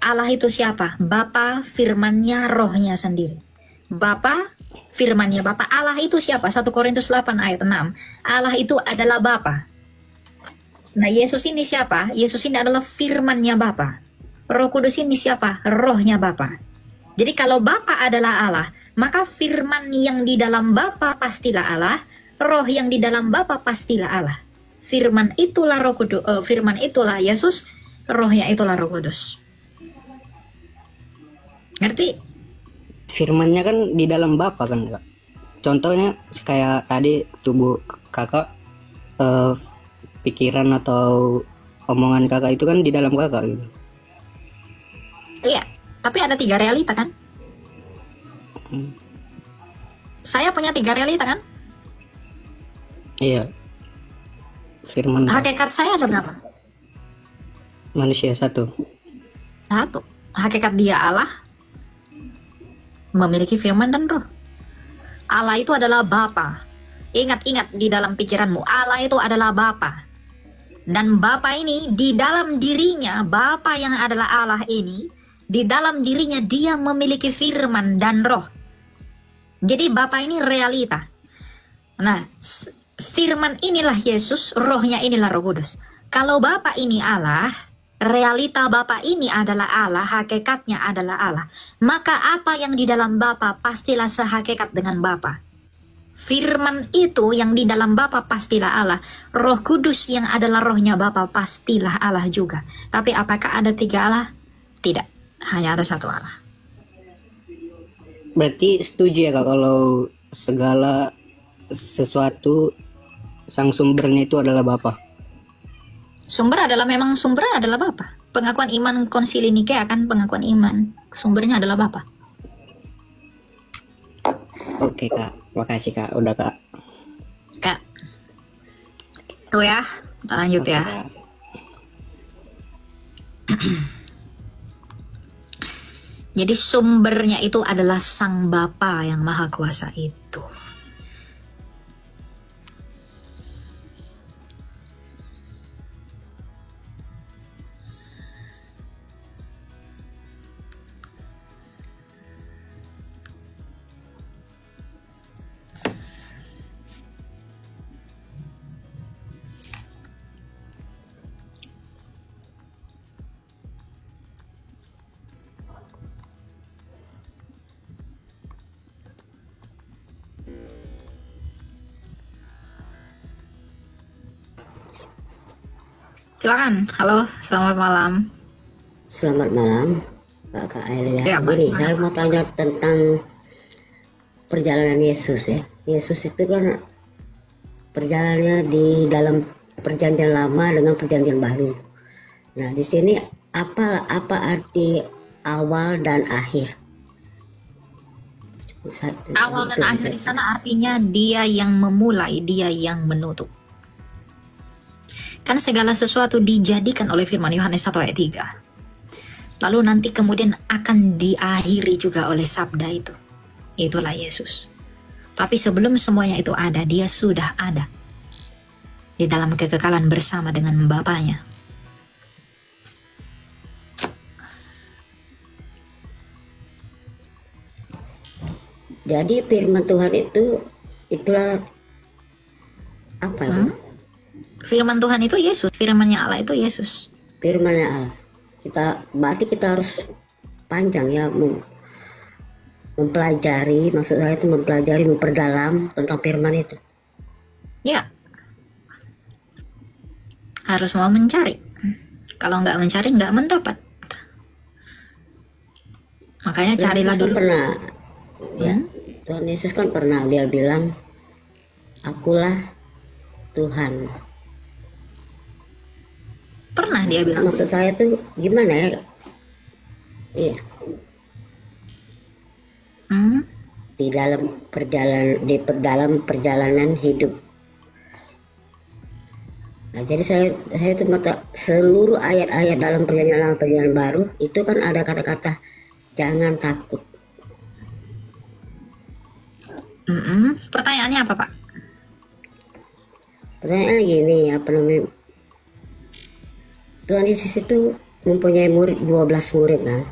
Allah itu siapa? Bapa, firman-Nya, Roh-Nya sendiri. Bapa, firman-Nya Bapa. Allah itu siapa? 1 Korintus 8 ayat 6. Allah itu adalah Bapa. Nah, Yesus ini siapa? Yesus ini adalah firman-Nya Bapa. Roh Kudus ini siapa? Rohnya Bapa. Jadi kalau Bapa adalah Allah, maka firman yang di dalam Bapa pastilah Allah, roh yang di dalam Bapa pastilah Allah. Firman itulah Roh Kudus, firman itulah Yesus, rohnya itulah Roh Kudus. Ngerti? Firmannya kan di dalam Bapa kan, Kak. Contohnya kayak tadi tubuh kakak, pikiran atau omongan kakak itu kan di dalam kakak gitu. Iya, tapi ada 3 realita kan? Saya punya 3 realita kan? Iya. Firman Hakikat saya ada berapa? manusia satu. 1. Hakikat dia Allah, memiliki firman dan roh. Allah itu adalah Bapa. Ingat-ingat di dalam pikiranmu, Allah itu adalah Bapa. Dan Bapa ini di dalam dirinya, Bapa yang adalah Allah ini, di dalam dirinya dia memiliki firman dan roh. Jadi Bapa ini realita. Nah, firman inilah Yesus, rohnya inilah Roh Kudus. Kalau Bapa ini Allah, realita Bapa ini adalah Allah, hakikatnya adalah Allah. Maka apa yang di dalam Bapa pastilah sehakikat dengan Bapa. Firman itu yang di dalam Bapa pastilah Allah. Roh Kudus yang adalah rohnya Bapa pastilah Allah juga. Tapi apakah ada 3 Allah? Tidak, hanya ada 1 Allah. Berarti setuju ya Kak kalau segala sesuatu sang sumbernya itu adalah Bapa. Sumber adalah memang sumbernya adalah Bapa. Pengakuan iman Konsili Nikea kan pengakuan iman. Sumbernya adalah Bapa. Oke Kak, makasih Kak, udah Kak. Ya. Tuh ya, kita lanjut ya. Kak. Jadi sumbernya itu adalah Sang Bapa yang Maha Kuasa itu. Silakan. Halo, selamat malam. Selamat malam, Kak Ailia. Ya, Mas. Gini, saya mau tanya tentang perjalanan Yesus ya. Yesus itu kan perjalanannya di dalam perjanjian lama dengan perjanjian baru. Nah, di sini apa arti awal dan akhir? Awal dan akhir di sana artinya dia yang memulai, dia yang menutup. Kan segala sesuatu dijadikan oleh firman Yohanes 1 ayat 3. Lalu nanti kemudian akan diakhiri juga oleh sabda itu. Itulah Yesus. Tapi sebelum semuanya itu ada, dia sudah ada. Di dalam kekekalan bersama dengan Bapanya. Jadi firman Tuhan itu itulah apa itu? Firman Tuhan itu Yesus, firmannya Allah itu Yesus. Firmannya Allah. Berarti kita harus panjang ya mempelajari, maksud saya itu mempelajari, memperdalam tentang firman itu. Ya. Harus mau mencari. Kalau nggak mencari nggak mendapat. Makanya carilah dulu. Pernah, ya, Tuhan Yesus kan pernah dia bilang, akulah Tuhan. Pernah dia bilang. Maksud saya tuh gimana ya? Iya. Di dalam perjalanan hidup. Nah, jadi saya tuh seluruh ayat-ayat dalam perjanjian lama perjanjian baru itu kan ada kata-kata jangan takut. Pertanyaannya apa, Pak? Pertanyaannya gini, apa namanya? Tuhan Yesus itu mempunyai murid 12 murid kan?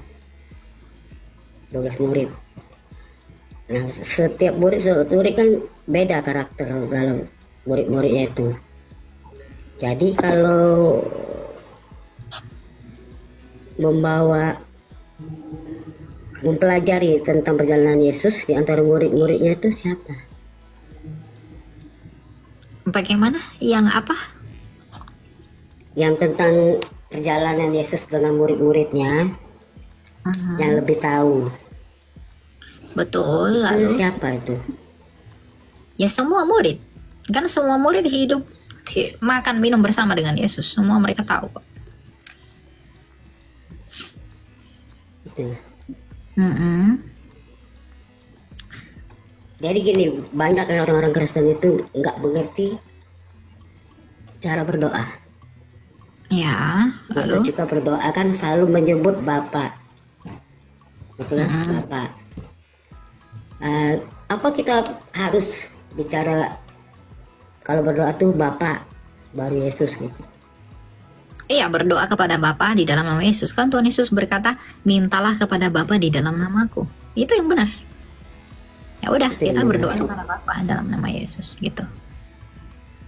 12 murid. Nah, setiap murid kan beda karakter dalam murid-muridnya itu. Jadi kalau membawa mempelajari tentang perjalanan Yesus di antara murid-muridnya itu siapa? Bagaimana? Yang apa? Yang tentang perjalanan Yesus dengan murid-muridnya yang lebih tahu. Betul. Itu Lalu siapa itu? ya semua murid. Kan semua murid hidup makan minum bersama dengan Yesus. Semua mereka tahu kok. Itu. Mm-mm. Jadi gini, banyak orang-orang Kristen itu nggak mengerti cara berdoa. Ya, Kita lalu juga berdoa kan selalu menyebut Bapa, betul kan? Bapa. Apa kita harus bicara kalau berdoa tuh Bapa baru Yesus gitu? iya, berdoa kepada Bapa di dalam nama Yesus. Kan Tuhan Yesus berkata, mintalah kepada Bapa di dalam namaku. Itu yang benar. Ya udah, Itu yang kita benar. berdoa kepada Bapa dalam nama Yesus gitu.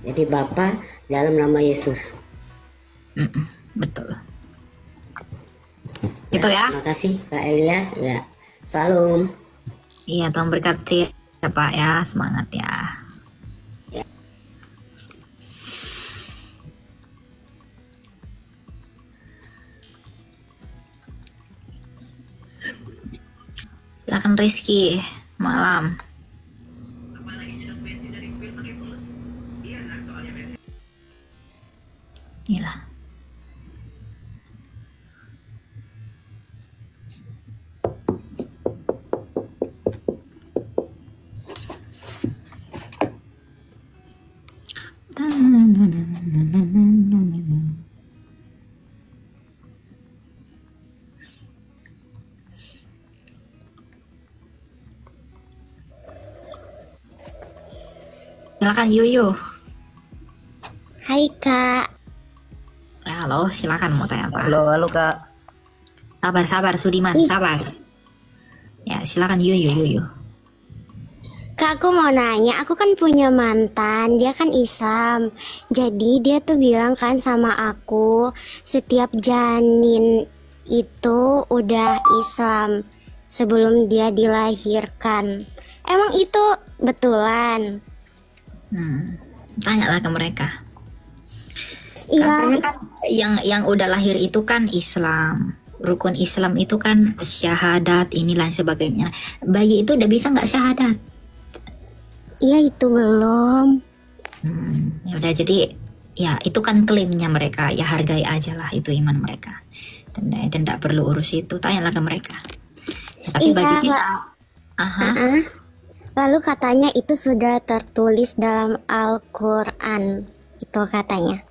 Jadi Bapa dalam nama Yesus. Mm-mm, betul. Gitu ya. Terima kasih Kak Elia. Ya, salam. Iya, Tuhan berkati ya Pak ya, semangat ya. Silakan Rizky, malam. Inilah. Silakan Yuyu. Hai Kak. Ya, halo, silakan mau tanya apa? Halo Kak. Sabar, Sudiman, sabar. Ya, silakan Yuyu. Kak, aku mau nanya, aku kan punya mantan, dia kan Islam. Jadi dia tuh bilang kan sama aku, setiap janin itu udah Islam sebelum dia dilahirkan. Emang itu betulan? Tanyalah ke mereka. Iya. Kan yang udah lahir itu kan Islam. Rukun Islam itu kan syahadat, ini lain sebagainya. Bayi itu udah bisa nggak syahadat? Iya, itu belum. Ya udah, jadi ya itu kan klaimnya mereka, ya hargai aja lah, itu iman mereka. Tidak perlu urus itu, tanyalah ke mereka. Tapi Iya, bagi kita, Kak. Lalu katanya itu sudah tertulis dalam Al-Quran, itu katanya.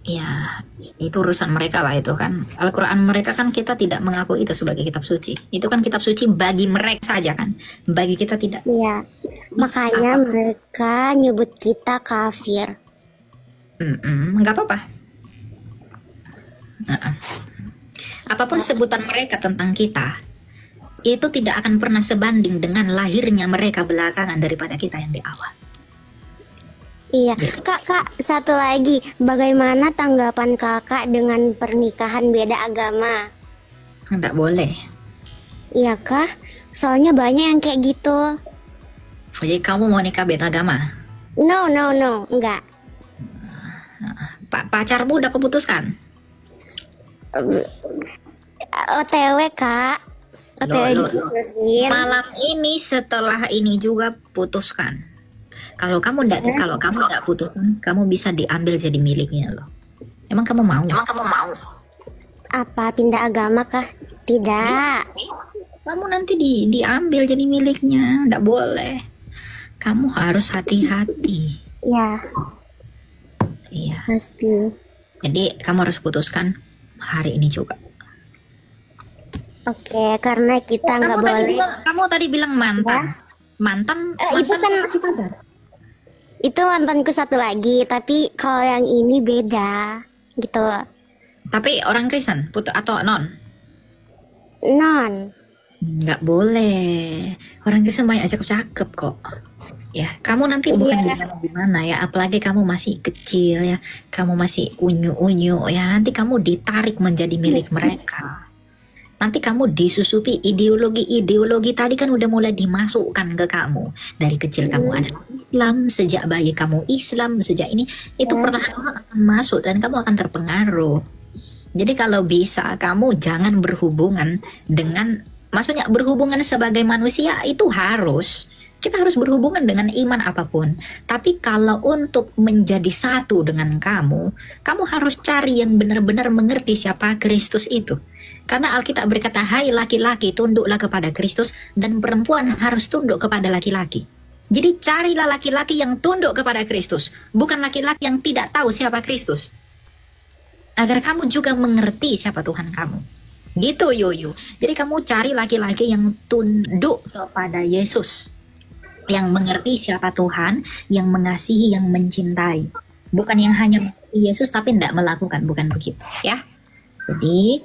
ya itu urusan mereka lah, itu kan Al-Quran mereka kan, kita tidak mengaku itu sebagai kitab suci. Itu kan kitab suci bagi mereka saja kan, bagi kita tidak. Iya, makanya mereka nyebut kita kafir. Nggak apa-apa. Apapun sebutan mereka tentang kita, itu tidak akan pernah sebanding dengan lahirnya mereka belakangan daripada kita yang di awal. Iya, Kak, satu lagi, bagaimana tanggapan Kakak dengan pernikahan beda agama? Nggak boleh. Iya kah? Soalnya banyak yang kayak gitu. Jadi kamu mau nikah beda agama? No, enggak. Pacarmu udah keputuskan? OTW Kak. OTW diterusin. Malam ini setelah ini juga putuskan. Kalau kamu nggak putuskan, kamu bisa diambil jadi miliknya loh. Emang kamu mau? Apa pindah agama kah? Tidak. Kamu nanti diambil jadi miliknya, nggak boleh. Kamu harus hati-hati. Ya, Iya. pasti. Jadi kamu harus putuskan hari ini juga. Oke, karena kita nggak boleh. Kamu tadi bilang mantan. Itu kan itu mantanku satu lagi, tapi kalau yang ini beda gitu. Tapi orang Kristen, atau non? Non. Nggak boleh. Orang Kristen banyak cakep-cakep kok. Ya, kamu nanti bukan gimana-gimana ya, apalagi kamu masih kecil ya, kamu masih unyu-unyu ya, nanti kamu ditarik menjadi milik mereka. Nanti kamu disusupi ideologi tadi kan udah mulai dimasukkan ke kamu. Dari kecil kamu adalah Islam, sejak bayi kamu Islam, sejak ini itu perlahan-lahan akan masuk dan kamu akan terpengaruh. Jadi kalau bisa kamu jangan berhubungan dengan, maksudnya berhubungan sebagai manusia itu harus. Kita harus berhubungan dengan iman apapun. Tapi kalau untuk menjadi satu dengan kamu harus cari yang benar-benar mengerti siapa Kristus itu. Karena Alkitab berkata, hai laki-laki tunduklah kepada Kristus, dan perempuan harus tunduk kepada laki-laki. Jadi carilah laki-laki yang tunduk kepada Kristus, bukan laki-laki yang tidak tahu siapa Kristus. Agar kamu juga mengerti siapa Tuhan kamu. Gitu Yoyo. Jadi kamu cari laki-laki yang tunduk kepada Yesus. Yang mengerti siapa Tuhan, yang mengasihi, yang mencintai. Bukan yang hanya mengerti Yesus tapi tidak melakukan, bukan begitu. Ya. Jadi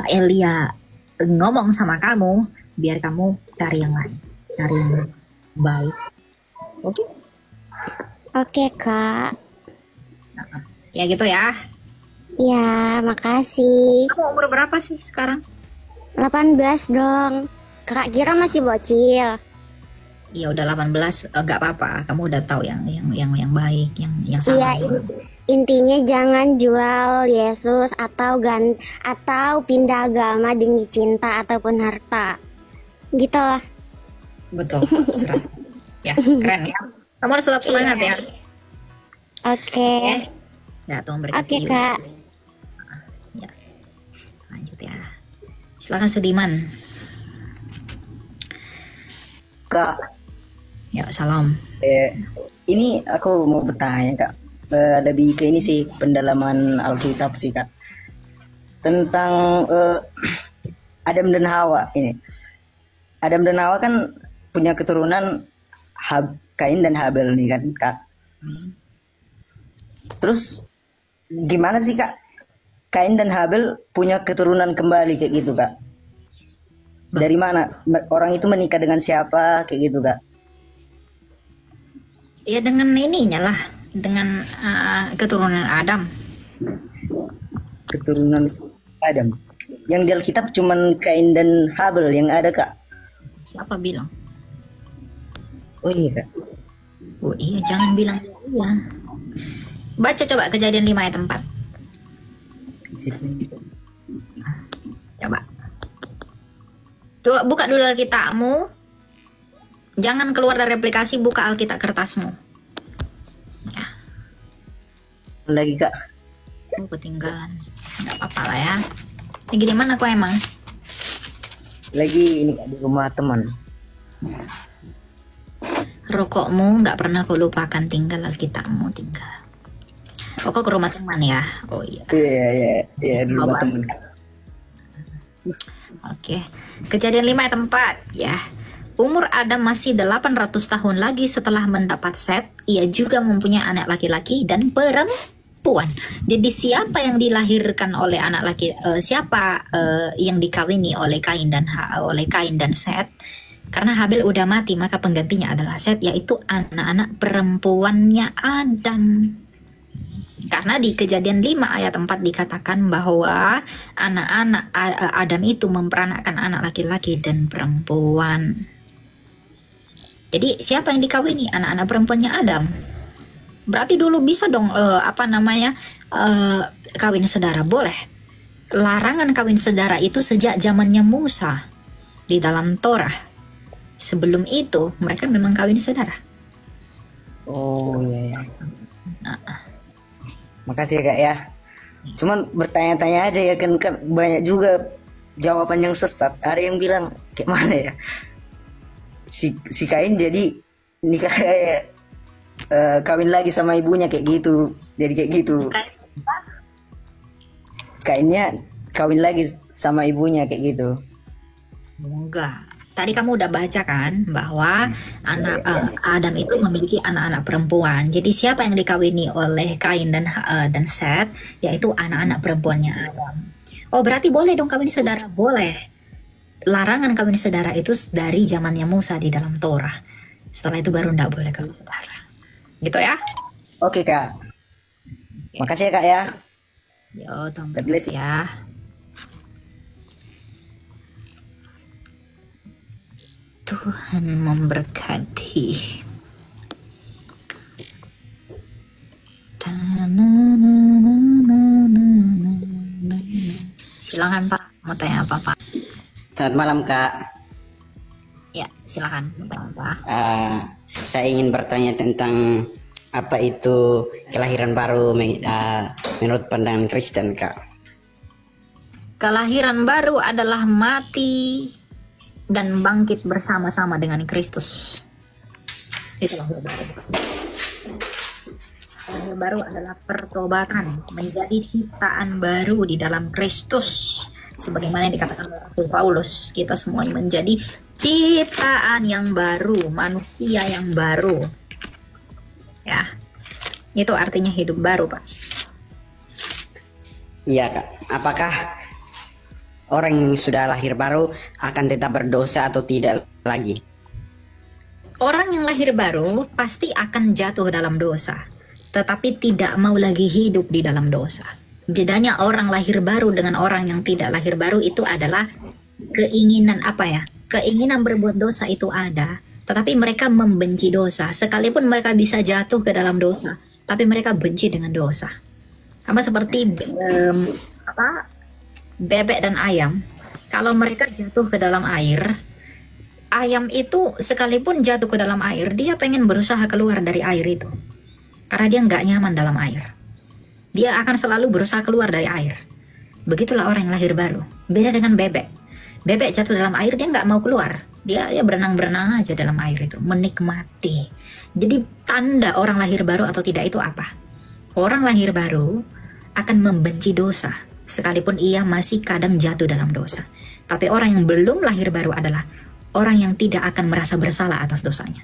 Elia ngomong sama kamu, biar kamu cari yang lain, cari yang baik. Oke? Oke, Kak. Ya gitu ya. Ya, makasih. Kamu umur berapa sih sekarang? 18 dong. Kak kira masih bocil. Ya udah 18, gak apa-apa. Kamu udah tahu yang baik, yang salah. Iya, intinya jangan jual Yesus atau pindah agama demi cinta ataupun harta. Gitu lah. Betul, serah. Ya, keren ya. Kamu harus tetap semangat ya. Oke. Ya, Tuhan berkati. Oke, Kak. Ya. Lanjut ya. Silakan Sudiman. Kak, ya salam. Ini aku mau bertanya Kak, lebih ke ini sih, pendalaman Alkitab sih Kak, tentang Adam dan Hawa ini. Adam dan Hawa kan punya keturunan Kain dan Habel nih kan Kak. Terus gimana sih Kak, Kain dan Habel punya keturunan kembali kayak gitu Kak? Dari mana orang itu menikah dengan siapa kayak gitu Kak? Ya dengan ininya lah, dengan keturunan Adam. Keturunan Adam. Yang di Alkitab cuman Kain dan Habel yang ada Kak. Siapa bilang? Oh iya Kak. Oh iya, jangan bilang iya. Baca coba Kejadian 5 ayat 4. Coba. Buka dulu Alkitabmu. Jangan keluar dari aplikasi, buka Alkitab kertasmu. Ya. Lagi Kak. Ketinggalan. Gak apa-apa lah ya. Ini di mana kok emang? Lagi ini Kak, di rumah teman. Rokokmu nggak pernah kau lupakan, tinggal Alkitabmu tinggal. Oh, kok ke rumah teman ya? Oh iya. Iya di rumah teman. Oke. Kejadian 5 ayat 4 ya. Umur Adam masih 800 tahun lagi setelah mendapat Set. Ia juga mempunyai anak laki-laki dan perempuan. Jadi siapa yang dilahirkan oleh anak laki, siapa yang dikawini oleh Kain dan Set? Karena Habel udah mati, maka penggantinya adalah Set, yaitu anak-anak perempuannya Adam. Karena di Kejadian 5 ayat 4 dikatakan bahwa anak-anak Adam itu memperanakkan anak laki-laki dan perempuan. Jadi siapa yang dikawini? Anak-anak perempuannya Adam. Berarti dulu bisa dong kawin saudara, boleh. Larangan kawin saudara itu sejak zamannya Musa di dalam Torah. Sebelum itu mereka memang kawin saudara. Oh iya. Makasih ya Kak ya. Cuman bertanya-tanya aja ya, kan banyak juga jawaban yang sesat. Ada yang bilang kayak mana ya? Si Kain jadi nikah kawin lagi sama ibunya kayak gitu. Jadi kayak gitu. Kainnya kawin lagi sama ibunya kayak gitu. Enggak. Tadi kamu udah baca kan bahwa Adam itu memiliki anak-anak perempuan. Jadi siapa yang dikawini oleh Kain dan Set, yaitu anak-anak perempuannya Adam. Oh berarti boleh dong kawin saudara, boleh. larangan kawin saudara itu dari zamannya Musa di dalam Torah. Setelah itu baru ndak boleh kawin saudara. Gitu ya. Oke Kak. Makasih ya Kak ya. Yo, Tom. God bless. Ya. Tuhan memberkati. Silakan Pak, mau tanya apa Pak? Selamat malam Kak. Ya, silakan. Mau tanya apa? Saya ingin bertanya tentang apa itu kelahiran baru menurut pandangan Kristen Kak. Kelahiran baru adalah mati dan bangkit bersama-sama dengan Kristus. Itu lahir baru. Lahir baru adalah pertobatan, menjadi ciptaan baru di dalam Kristus. Sebagaimana yang dikatakan oleh Rasul Paulus, kita semuanya menjadi ciptaan yang baru, manusia yang baru. Ya, itu artinya hidup baru, Pak. Iya Kak. Apakah orang yang sudah lahir baru akan tetap berdosa atau tidak lagi? Orang yang lahir baru pasti akan jatuh dalam dosa, tetapi tidak mau lagi hidup di dalam dosa. Bedanya orang lahir baru dengan orang yang tidak lahir baru itu adalah keinginan keinginan berbuat dosa itu ada, tetapi mereka membenci dosa. Sekalipun mereka bisa jatuh ke dalam dosa, tapi mereka benci dengan dosa. Sama seperti bebek dan ayam. Kalau mereka jatuh ke dalam air, ayam itu sekalipun jatuh ke dalam air, dia pengen berusaha keluar dari air itu. Karena dia nggak nyaman dalam air. Dia akan selalu berusaha keluar dari air. Begitulah orang yang lahir baru. Beda dengan bebek. Bebek jatuh dalam air, dia nggak mau keluar. Dia berenang-berenang aja dalam air itu. Menikmati. Jadi tanda orang lahir baru atau tidak itu apa? Orang lahir baru akan membenci dosa. Sekalipun ia masih kadang jatuh dalam dosa. Tapi orang yang belum lahir baru adalah orang yang tidak akan merasa bersalah atas dosanya.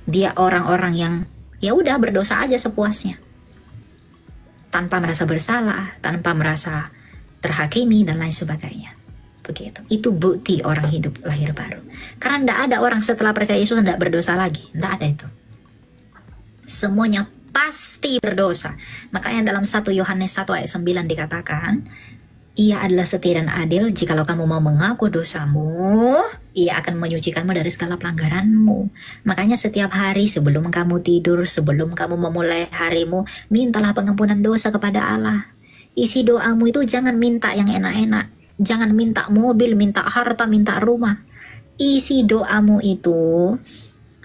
Dia orang-orang yang ya udah berdosa aja sepuasnya. Tanpa merasa bersalah, tanpa merasa terhakimi dan lain sebagainya. Begitu. Itu bukti orang hidup lahir baru. Karena tidak ada orang setelah percaya Yesus tidak berdosa lagi. Tidak ada itu. Semuanya pasti berdosa. Makanya dalam 1 Yohanes 1 ayat 9 dikatakan, Ia adalah setia dan adil, jikalau kamu mau mengaku dosamu, Ia akan menyucikanmu dari segala pelanggaranmu. Makanya setiap hari sebelum kamu tidur, sebelum kamu memulai harimu, mintalah pengampunan dosa kepada Allah. Isi doamu itu jangan minta yang enak-enak. Jangan minta mobil, minta harta, minta rumah. Isi doamu itu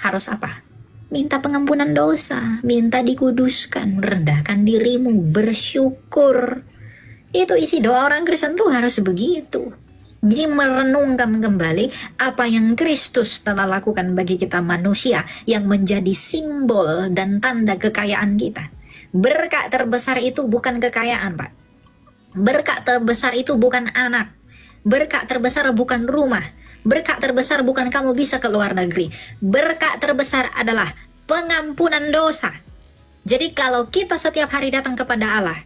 harus apa? Minta pengampunan dosa, minta dikuduskan, rendahkan dirimu, bersyukur. Itu isi doa orang Kristen tuh harus begitu. Jadi merenungkan kembali apa yang Kristus telah lakukan bagi kita manusia yang menjadi simbol dan tanda kekayaan kita. Berkat terbesar itu bukan kekayaan, Pak. Berkat terbesar itu bukan anak. Berkat terbesar bukan rumah. Berkat terbesar bukan kamu bisa ke luar negeri. Berkat terbesar adalah pengampunan dosa. Jadi kalau kita setiap hari datang kepada Allah,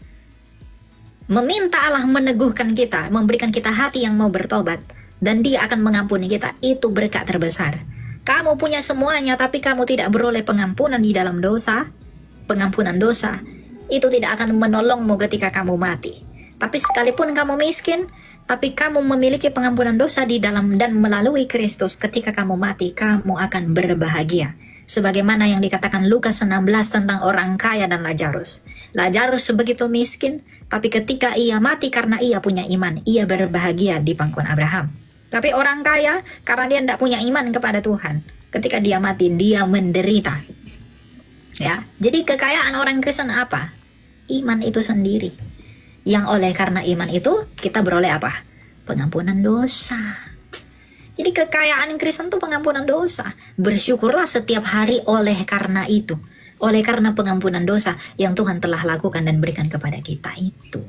meminta Allah meneguhkan kita, memberikan kita hati yang mau bertobat, dan Dia akan mengampuni kita, itu berkat terbesar. Kamu punya semuanya, tapi kamu tidak beroleh pengampunan di dalam dosa, pengampunan dosa, itu tidak akan menolongmu ketika kamu mati. Tapi sekalipun kamu miskin, tapi kamu memiliki pengampunan dosa di dalam dan melalui Kristus, ketika kamu mati, kamu akan berbahagia. Sebagaimana yang dikatakan Lukas 16 tentang orang kaya dan Lazarus. Lazarus begitu miskin, tapi ketika ia mati karena ia punya iman, ia berbahagia di pangkuan Abraham. Tapi orang kaya, karena dia tidak punya iman kepada Tuhan, ketika dia mati, dia menderita. Ya, jadi kekayaan orang Kristen apa? Iman itu sendiri. Yang oleh karena iman itu, kita beroleh apa? Pengampunan dosa. Jadi kekayaan Kristen itu pengampunan dosa. Bersyukurlah setiap hari oleh karena itu. Oleh karena pengampunan dosa yang Tuhan telah lakukan dan berikan kepada kita itu.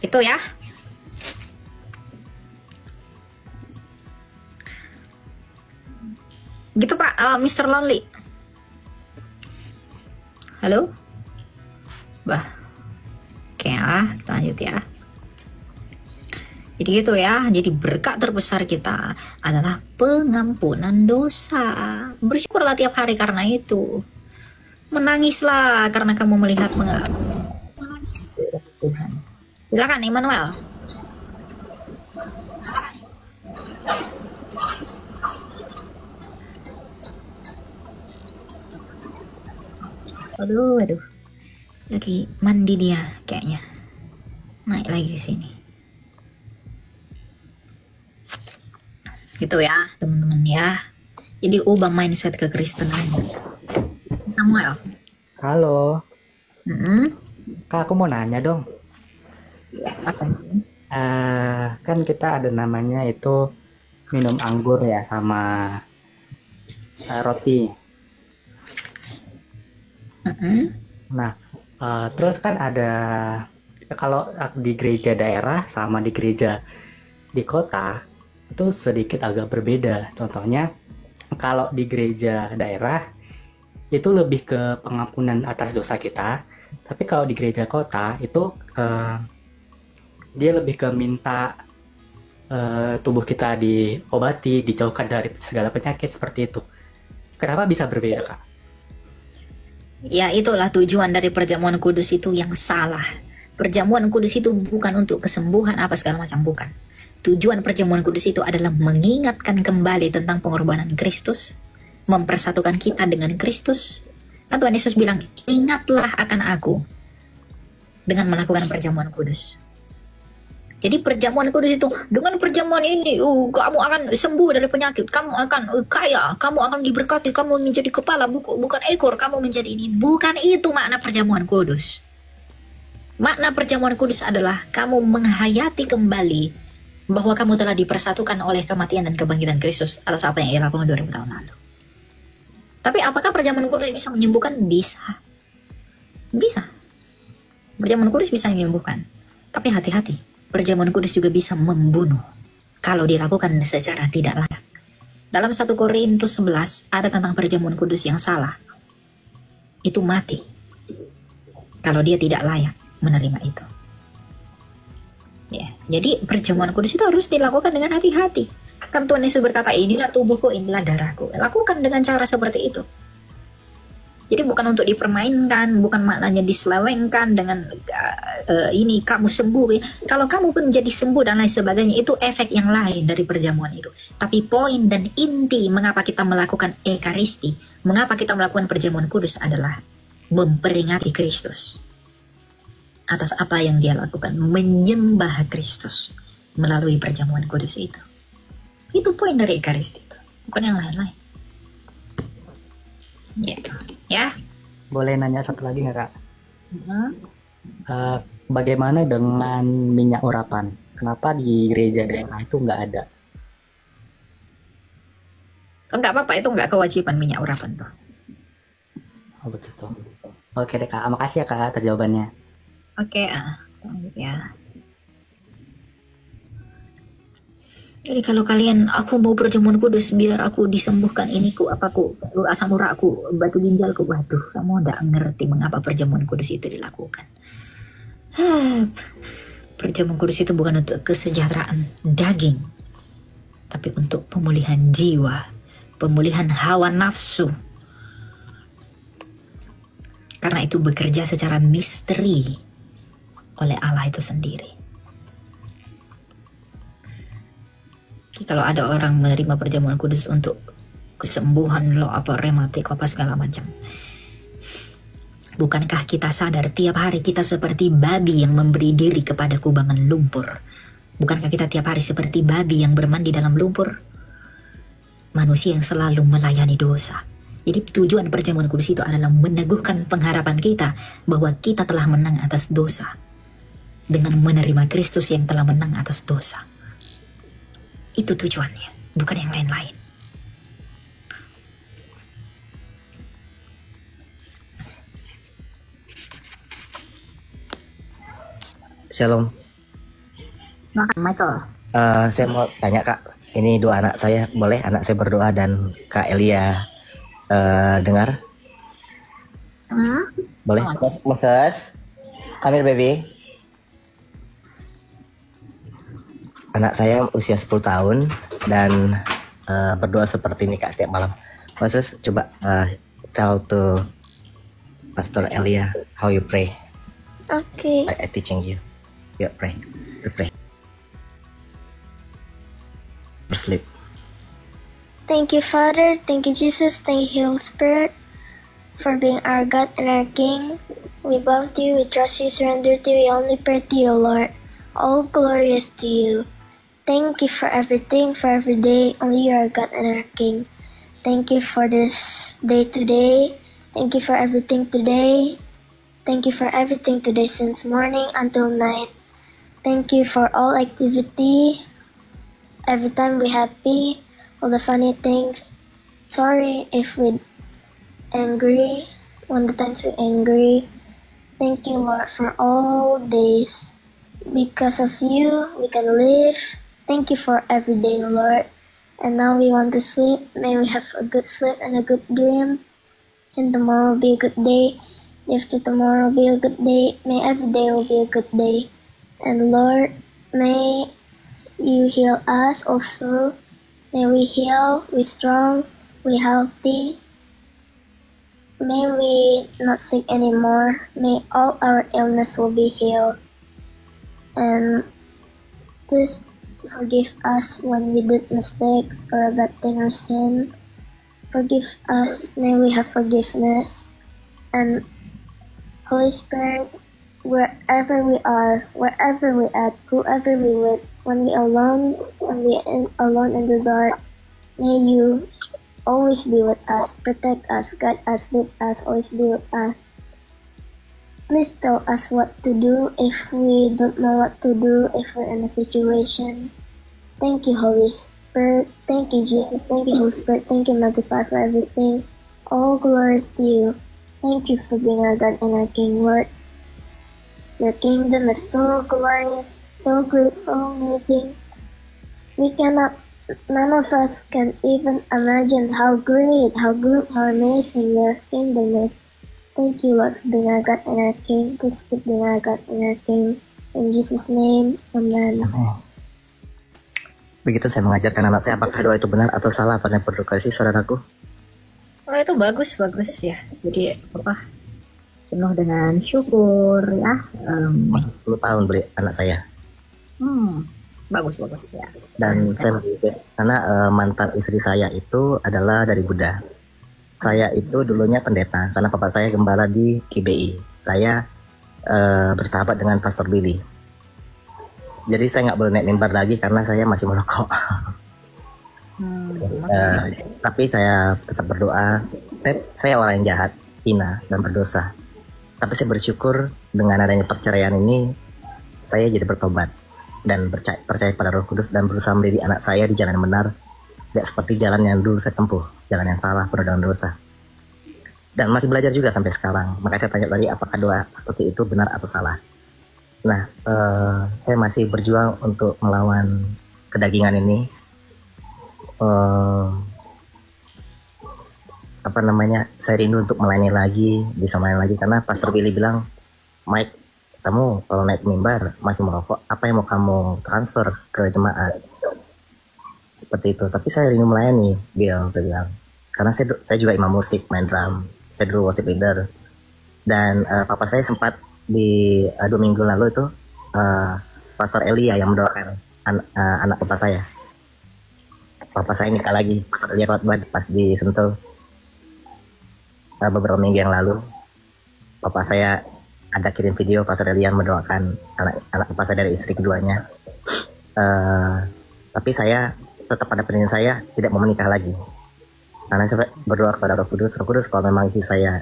Itu ya. Gitu Pak, Mr. Lonely. Halo? Bah. Oke lah, kita lanjut ya. Jadi gitu ya. Jadi berkat terbesar kita adalah pengampunan dosa. Bersyukurlah tiap hari karena itu. Menangislah karena kamu melihat Tuhan. Silakan Immanuel. Aduh. Lagi mandi dia kayaknya. Naik lagi ke sini. Gitu ya, teman-teman ya. Jadi ubah mindset ke Kristenan. Samuel. Halo, Mm-mm. Kak, aku mau nanya dong. Apa itu? Kan kita ada namanya itu minum anggur ya sama roti. Mm-mm. Nah, terus kan ada kalau di gereja daerah sama di gereja di kota itu sedikit agak berbeda. Contohnya, kalau di gereja daerah itu lebih ke pengampunan atas dosa kita, tapi kalau di gereja kota itu dia lebih ke minta tubuh kita diobati, dijauhkan dari segala penyakit seperti itu. Kenapa bisa berbeda, Kak? Ya itulah tujuan dari perjamuan kudus itu yang salah. Perjamuan kudus itu bukan untuk kesembuhan apa segala macam, bukan. Tujuan perjamuan kudus itu adalah mengingatkan kembali tentang pengorbanan Kristus, mempersatukan kita dengan Kristus. Kan Tuhan Yesus bilang, ingatlah akan aku dengan melakukan perjamuan kudus. Jadi perjamuan kudus itu, dengan perjamuan ini kamu akan sembuh dari penyakit, kamu akan kaya, kamu akan diberkati, kamu menjadi kepala, bukan ekor, kamu menjadi ini. Bukan itu makna perjamuan kudus. Makna perjamuan kudus adalah kamu menghayati kembali bahwa kamu telah dipersatukan oleh kematian dan kebangkitan Kristus atas apa yang ia lakukan 2000 tahun lalu. Tapi apakah perjamuan kudus bisa menyembuhkan? Bisa. Bisa. Perjamuan kudus bisa menyembuhkan. Tapi hati-hati. Perjamuan kudus juga bisa membunuh kalau dilakukan secara tidak layak. Dalam 1 Korintus 11 ada tentang perjamuan kudus yang salah. Itu mati kalau dia tidak layak menerima itu. Ya, jadi perjamuan kudus itu harus dilakukan dengan hati-hati. Kan Tuhan Yesus berkata, inilah tubuhku, inilah darahku. Lakukan dengan cara seperti itu. Jadi bukan untuk dipermainkan, bukan maknanya diselewengkan dengan ini kamu sembuh. Kalau kamu pun jadi sembuh dan lain sebagainya, itu efek yang lain dari perjamuan itu. Tapi poin dan inti mengapa kita melakukan Ekaristi, mengapa kita melakukan perjamuan kudus adalah memperingati Kristus atas apa yang dia lakukan, menyembah Kristus melalui perjamuan kudus itu. Itu poin dari Ekaristi itu, bukan yang lain-lain. Ya. Boleh nanya satu lagi nggak, Kak? Bagaimana dengan minyak urapan? Kenapa di gereja daerah itu nggak ada? Nggak apa-apa, itu nggak kewajiban minyak urapan tuh. Oh begitu. Oke deh Kak, makasih ya Kak atas jawabannya. Oke, ya. Jadi kalau kalian, aku mau perjamuan kudus biar aku disembuhkan iniku, apaku, asam uratku, batu ginjalku, waduh, kamu nggak ngerti mengapa perjamuan kudus itu dilakukan. Perjamuan kudus itu bukan untuk kesejahteraan daging, tapi untuk pemulihan jiwa, pemulihan hawa nafsu. Karena itu bekerja secara misteri oleh Allah itu sendiri. Kalau ada orang menerima perjamuan kudus untuk kesembuhan lo apa rematik apa segala macam, bukankah kita sadar tiap hari kita seperti babi yang memberi diri kepada kubangan lumpur? Bukankah kita tiap hari seperti babi yang bermandi dalam lumpur? Manusia yang selalu melayani dosa. Jadi tujuan perjamuan kudus itu adalah meneguhkan pengharapan kita bahwa kita telah menang atas dosa dengan menerima Kristus yang telah menang atas dosa. Itu tujuannya, bukan yang lain-lain. Shalom. Michael. Saya mau tanya Kak, ini doa anak saya, boleh anak saya berdoa dan Kak Elia dengar? Boleh? Moses, Amir baby. anak saya usia 10 tahun dan berdoa seperti ini Kak setiap malam. Moses coba tell to Pastor Elia how you pray. Okay. I teaching you. Yeah, pray. You pray. Sleep. Thank you, Father. Thank you, Jesus. Thank you, Holy Spirit, for being our God and our King. We bow to you, we trust you, surrender to you, we only pray to you, Lord. All glory is to you. Thank you for everything, for every day. Only you are God and our King. Thank you for this day today. Thank you for everything today. Thank you for everything today since morning until night. Thank you for all activity. Every time we happy, all the funny things. Sorry if we angry, when the times we angry. Thank you, Lord, for all days. Because of you, we can live. Thank you for every day, Lord. And now we want to sleep. May we have a good sleep and a good dream. And tomorrow will be a good day. After tomorrow will be a good day. May every day will be a good day. And Lord, may you heal us also. May we heal, we strong, we healthy. May we not sick anymore. May all our illness will be healed. And please forgive us when we did mistakes or a bad thing or sin. Forgive us. May we have forgiveness. And Holy Spirit, wherever we are, wherever we at, whoever we with, when we alone in the dark, may you always be with us, protect us, guide us, lead us, always be with us. Please tell us what to do if we don't know what to do, if we're in a situation. Thank you, Holy Spirit. Thank you, Jesus. Thank you, Holy Spirit. Thank you, Mighty Father, for everything. All glory is to you. Thank you for being our God and our King, Lord. Your kingdom is so glorious, so great, so amazing. None of us can even imagine how great, how good, how amazing your kingdom is. Thank you, Lord, for being our God and our King. Please keep being our God and our King. In Jesus' name, Amen. Begitu saya mengajarkan anak saya apakah doa itu benar atau salah pada berdoa kasih saudaraku. Oh itu bagus ya. Jadi penuh dengan syukur ya. 10 tahun beli anak saya. Bagus ya. Dan saya karena mantan istri saya itu adalah dari Buddha. Saya itu dulunya pendeta karena papa saya gembala di KBI. Saya bersahabat dengan Pastor Billy. Jadi saya nggak boleh naik mimbar lagi karena saya masih merokok. Tapi saya tetap berdoa. Saya orang yang jahat, hina dan berdosa. Tapi saya bersyukur dengan adanya perceraian ini, saya jadi bertobat dan percaya pada Roh Kudus dan berusaha mendidik anak saya di jalan yang benar, tidak seperti jalan yang dulu saya tempuh, jalan yang salah, penuh dengan dosa. Dan masih belajar juga sampai sekarang. Makanya saya tanya tadi apakah doa seperti itu benar atau salah. Nah, saya masih berjuang untuk melawan kedagingan ini. Saya rindu untuk melayani lagi, bisa melayani lagi karena Pastor Billy bilang, Mike, kamu kalau naik mimbar masih merokok, apa yang mau kamu transfer ke jemaat? Seperti itu. Tapi saya rindu melayani, Bill, saya bilang. Karena saya juga imam musik, main drum, saya dulu worship leader. Dan papa saya sempat di 2 minggu lalu itu Pastor Elia yang mendoakan anak papa saya. Papa saya nikah lagi, Pastor Elia pas di Sentul beberapa minggu yang lalu. Papa saya ada kirim video Pastor Elia mendoakan anak papa saya dari istri keduanya. Tapi saya tetap pada pendirian saya tidak mau menikah lagi. Karena saya berdoa kepada Roh Kudus kalau memang istri saya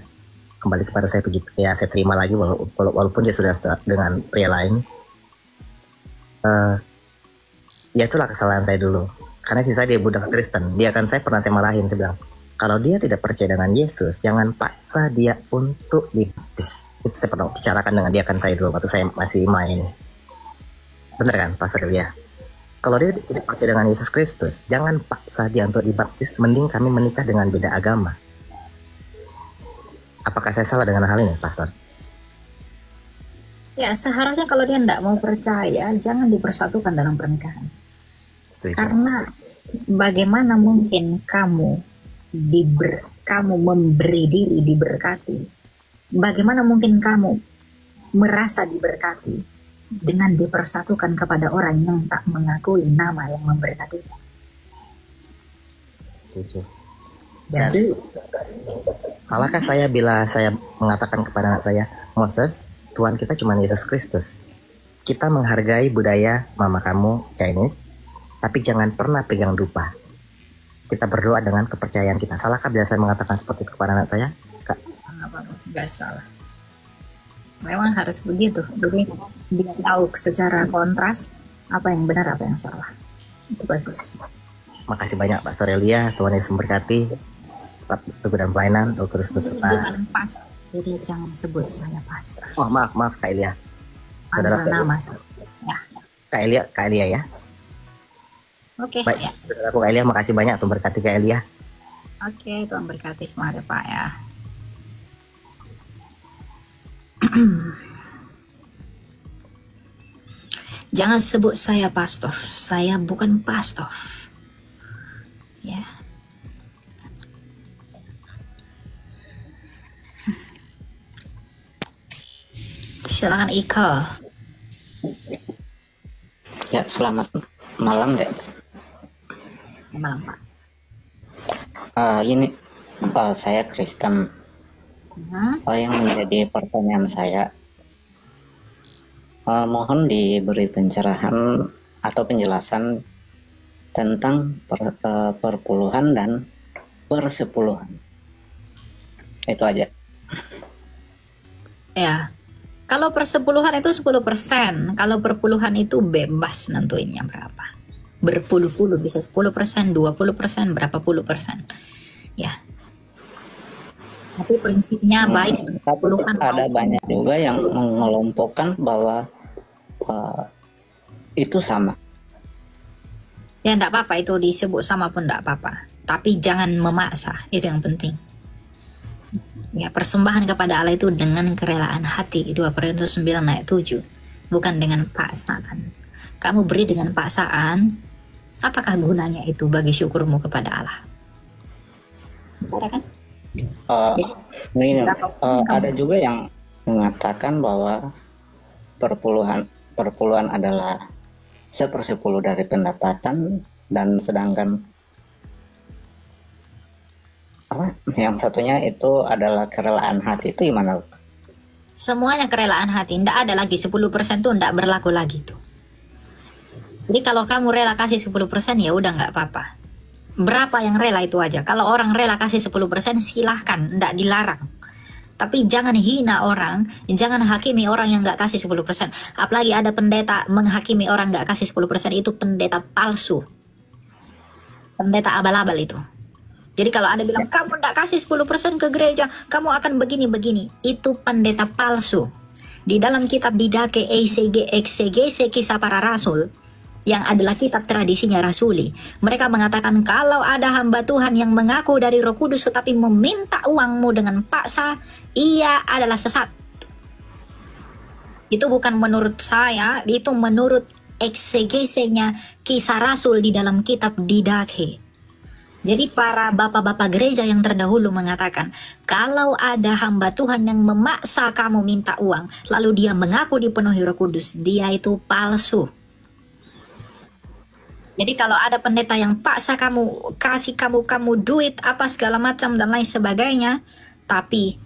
kembali kepada saya begitu, ya saya terima lagi walaupun dia sudah dengan pria lain. Ya itulah kesalahan saya dulu. Karena sih saya dia budak Kristen, saya pernah saya marahin, saya bilang, kalau dia tidak percaya dengan Yesus, jangan paksa dia untuk dibaptis. Itu saya pernah bicarakan dengan dia saya dulu waktu saya masih main. Bener kan, Pastor Elia? Kalau dia tidak percaya dengan Yesus Kristus, jangan paksa dia untuk dibaptis, mending kami menikah dengan beda agama. Apakah saya salah dengan hal ini, Pastor? Ya, seharusnya kalau dia tidak mau percaya, jangan dipersatukan dalam pernikahan. Setuju. Karena bagaimana mungkin kamu memberi diri diberkati? Bagaimana mungkin kamu merasa diberkati dengan dipersatukan kepada orang yang tak mengakui nama yang memberkatimu? Setuju. Jadi, salahkah saya bila saya mengatakan kepada anak saya, Moses, Tuhan kita cuma Yesus Kristus. Kita menghargai budaya mama kamu Chinese, tapi jangan pernah pegang dupa. Kita berdoa dengan kepercayaan kita. Salahkah bila saya mengatakan seperti itu kepada anak saya, Kak? nggak salah. Memang harus begitu. Jadi dia tahu secara kontras apa yang benar, apa yang salah. Itu bagus. Makasih banyak Pak Sorelia. Tuhan Yesus memberkati. Tetap teguh dan pelayanan. Terus beserta. Bukan pastor. Jadi jangan sebut saya pastor. Oh maaf Kak Elia. Saudara Ada nama. Ya. Kak Elia ya. Oke. Baik, Ya. saudaraku Kak Elia, makasih banyak untuk berkati Kak Elia. Oke, Tuhan berkati semua ya Pak ya. Jangan sebut saya pastor. Saya bukan pastor. Ya. Silakan Ika. Ya, selamat malam dek. Malam Pak. Ini saya Kristen. Yang menjadi pertanyaan saya, mohon diberi pencerahan atau penjelasan tentang perpuluhan dan persepuluhan. Itu aja. Ya. Kalau persepuluhan itu 10%, kalau perpuluhan itu bebas nentuinnya berapa. Berpuluh-puluh, bisa 10%, 20%, berapa puluh persen. Ya. Tapi prinsipnya baik. Ada banyak juga yang mengelompokkan bahwa itu sama. Ya enggak apa-apa, itu disebut sama pun enggak apa-apa. Tapi jangan memaksa, itu yang penting. Ya, persembahan kepada Allah itu dengan kerelaan hati. 2 Korintus 9 ayat 7. Bukan dengan paksaan. Kamu beri dengan paksaan, apakah gunanya itu bagi syukurmu kepada Allah? Betul kan? Ada juga yang mengatakan bahwa perpuluhan adalah 1/10 dari pendapatan, dan sedangkan yang satunya itu adalah kerelaan hati. Itu gimana? Semuanya kerelaan hati. Tidak ada lagi 10% tuh tidak berlaku lagi tuh. Jadi kalau kamu rela kasih 10% ya udah nggak apa-apa. Berapa yang rela itu aja. Kalau orang rela kasih 10% silahkan, tidak dilarang. Tapi jangan hina orang, jangan hakimi orang yang nggak kasih 10%. Apalagi ada pendeta menghakimi orang nggak kasih 10%, itu pendeta palsu. Pendeta abal-abal itu. Jadi kalau ada bilang, kamu tidak kasih 10% ke gereja, kamu akan begini-begini. Itu pendeta palsu. Di dalam kitab Didache, Eksegese Kisah Para Rasul, yang adalah kitab tradisinya rasuli, mereka mengatakan kalau ada hamba Tuhan yang mengaku dari Roh Kudus tetapi meminta uangmu dengan paksa, ia adalah sesat. Itu bukan menurut saya, itu menurut eksegesenya Kisah Rasul di dalam kitab Didache. Jadi para bapak-bapak gereja yang terdahulu mengatakan, kalau ada hamba Tuhan yang memaksa kamu minta uang, lalu dia mengaku dipenuhi Roh Kudus, dia itu palsu. Jadi kalau ada pendeta yang paksa kamu, kasih kamu duit apa segala macam dan lain sebagainya, tapi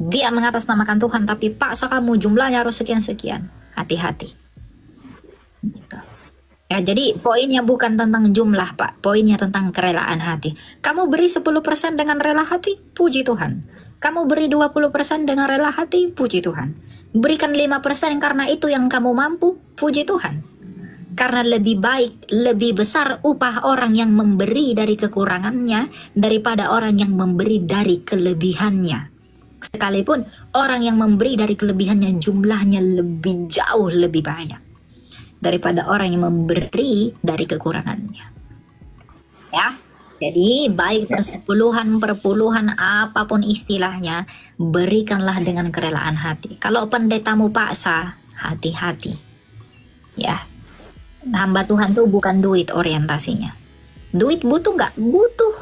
dia mengatasnamakan Tuhan, tapi paksa kamu jumlahnya harus sekian-sekian, hati-hati. Gitu. Ya, jadi poinnya bukan tentang jumlah Pak, poinnya tentang kerelaan hati. Kamu beri 10% dengan rela hati, puji Tuhan. Kamu beri 20% dengan rela hati, puji Tuhan. Berikan 5% karena itu yang kamu mampu, puji Tuhan. Karena lebih baik, lebih besar upah orang yang memberi dari kekurangannya daripada orang yang memberi dari kelebihannya. Sekalipun orang yang memberi dari kelebihannya jumlahnya lebih jauh lebih banyak daripada orang yang memberi dari kekurangannya. Ya, jadi baik persepuluhan, perpuluhan, apapun istilahnya, berikanlah dengan kerelaan hati. Kalau pendetamu paksa, hati-hati. Ya, Hamba Tuhan tuh bukan duit orientasinya. Duit butuh nggak? Butuh.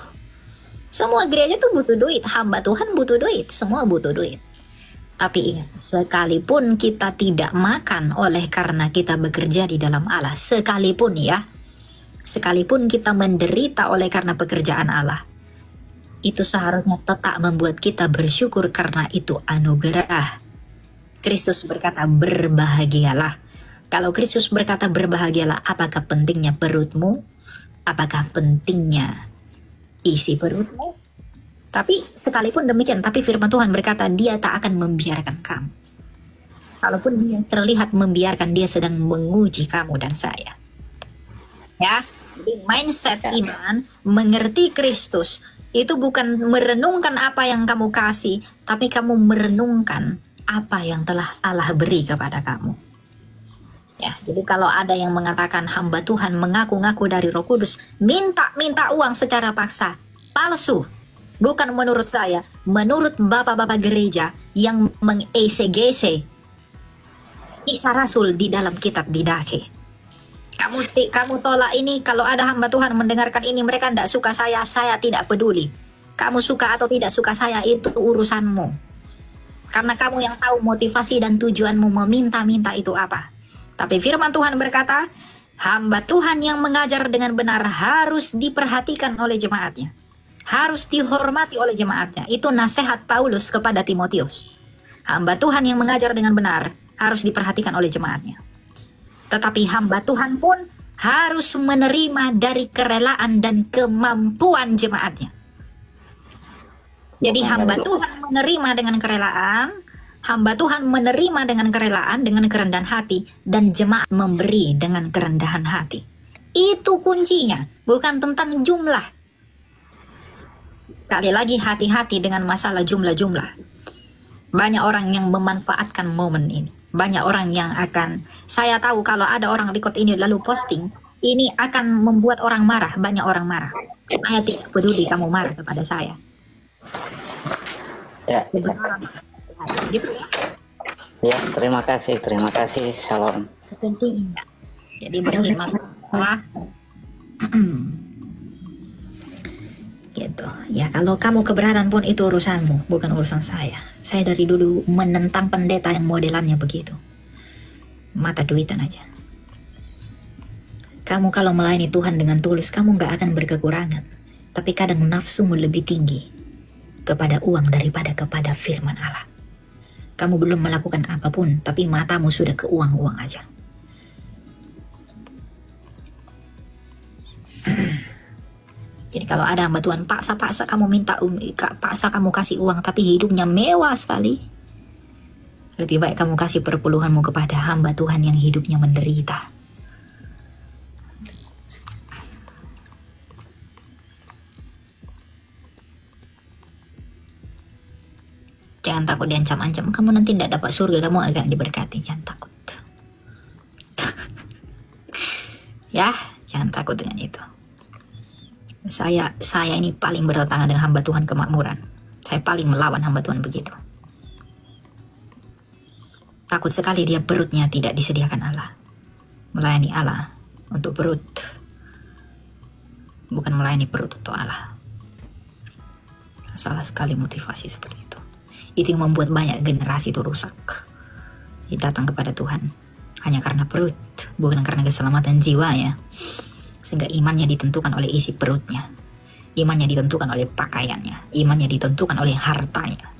Semua gereja tuh butuh duit. Hamba Tuhan butuh duit. Semua butuh duit. Tapi ingat, sekalipun kita tidak makan oleh karena kita bekerja di dalam Allah, sekalipun ya, sekalipun kita menderita oleh karena pekerjaan Allah, itu seharusnya tetap membuat kita bersyukur karena itu anugerah. Kristus berkata berbahagialah. Kalau Kristus berkata berbahagialah, apakah pentingnya perutmu? Apakah pentingnya isi perutmu? Tapi sekalipun demikian, tapi firman Tuhan berkata dia tak akan membiarkan kamu. Kalaupun dia terlihat membiarkan, dia sedang menguji kamu dan saya. Ya, jadi mindset iman, mengerti Kristus, itu bukan merenungkan apa yang kamu kasih, tapi kamu merenungkan apa yang telah Allah beri kepada kamu. Ya, jadi kalau ada yang mengatakan hamba Tuhan mengaku-ngaku dari Roh Kudus, minta uang secara paksa, palsu. Bukan menurut saya, menurut bapak-bapak gereja yang meng-ECGC kisah Rasul di dalam kitab Didache. Kamu tolak ini, kalau ada hamba Tuhan mendengarkan ini, mereka tidak suka saya tidak peduli. Kamu suka atau tidak suka saya, itu urusanmu. Karena kamu yang tahu motivasi dan tujuanmu meminta-minta itu apa. Tapi firman Tuhan berkata, hamba Tuhan yang mengajar dengan benar harus diperhatikan oleh jemaatnya. Harus dihormati oleh jemaatnya. Itu nasihat Paulus kepada Timotius. Hamba Tuhan yang mengajar dengan benar harus diperhatikan oleh jemaatnya. Tetapi hamba Tuhan pun harus menerima dari kerelaan dan kemampuan jemaatnya. Jadi hamba Tuhan menerima dengan kerelaan, hamba Tuhan menerima dengan kerelaan, dengan kerendahan hati, dan jemaat memberi dengan kerendahan hati. Itu kuncinya, bukan tentang jumlah. Sekali lagi hati-hati dengan masalah jumlah-jumlah. Banyak orang yang memanfaatkan momen ini. Banyak orang yang akan, saya tahu kalau ada orang record ini lalu posting, ini akan membuat orang marah, banyak orang marah. Saya tidak peduli kamu marah kepada saya. Ya, gitu ya. Ya, terima kasih, shalom. Sepenting. Jadi berkhidmat Allah. Gitu. Ya, kalau kamu keberatan pun itu urusanmu, bukan urusan saya. Saya dari dulu menentang pendeta yang modelannya begitu. Mata duitan aja. Kamu kalau melayani Tuhan dengan tulus, kamu gak akan berkekurangan. Tapi kadang nafsumu lebih tinggi kepada uang daripada kepada firman Allah. Kamu belum melakukan apapun, tapi matamu sudah ke uang-uang aja. Jadi kalau ada hamba Tuhan paksa kamu paksa kamu kasih uang, tapi hidupnya mewah sekali, lebih baik kamu kasih perpuluhanmu kepada hamba Tuhan yang hidupnya menderita. Jangan takut diancam-ancam, kamu nanti tidak dapat surga, kamu akan diberkati, jangan takut. Ya, jangan takut dengan itu. Saya ini paling bertentangan dengan hamba Tuhan kemakmuran. Saya paling melawan hamba Tuhan begitu. Takut sekali dia perutnya tidak disediakan Allah. Melayani Allah untuk perut, bukan melayani perut untuk Allah. Salah sekali motivasi seperti itu. Itu yang membuat banyak generasi itu rusak. Dia datang kepada Tuhan hanya karena perut, bukan karena keselamatan jiwanya. Sehingga imannya ditentukan oleh isi perutnya, imannya ditentukan oleh pakaiannya, imannya ditentukan oleh hartanya.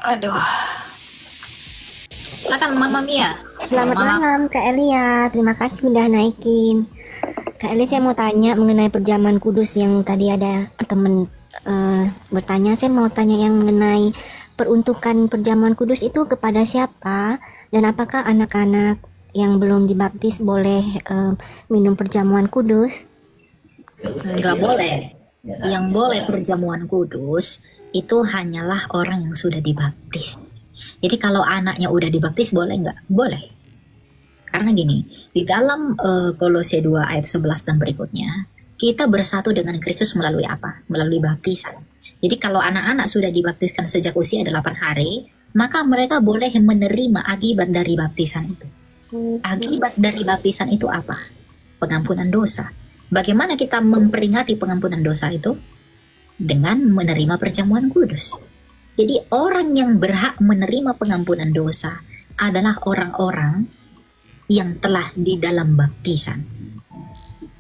Aduh. Silakan Mama Mia. Selamat malam Kak Elia, terima kasih udah naikin. Kak Elia, saya mau tanya mengenai perjamuan kudus yang tadi ada temen bertanya. Saya mau tanya yang mengenai peruntukan perjamuan kudus itu kepada siapa, dan apakah anak-anak yang belum dibaptis boleh minum perjamuan kudus? Enggak boleh. Yang boleh perjamuan kudus itu hanyalah orang yang sudah dibaptis. Jadi kalau anaknya udah dibaptis boleh nggak? Boleh. Karena gini, di dalam Kolose 2 ayat 11 dan berikutnya, kita bersatu dengan Kristus melalui apa? Melalui baptisan. Jadi kalau anak-anak sudah dibaptiskan sejak usia 8 hari, maka mereka boleh menerima akibat dari baptisan itu. Akibat dari baptisan itu apa? Pengampunan dosa. Bagaimana kita memperingati pengampunan dosa itu? Dengan menerima perjamuan kudus. Jadi orang yang berhak menerima pengampunan dosa adalah orang-orang yang telah di dalam baptisan.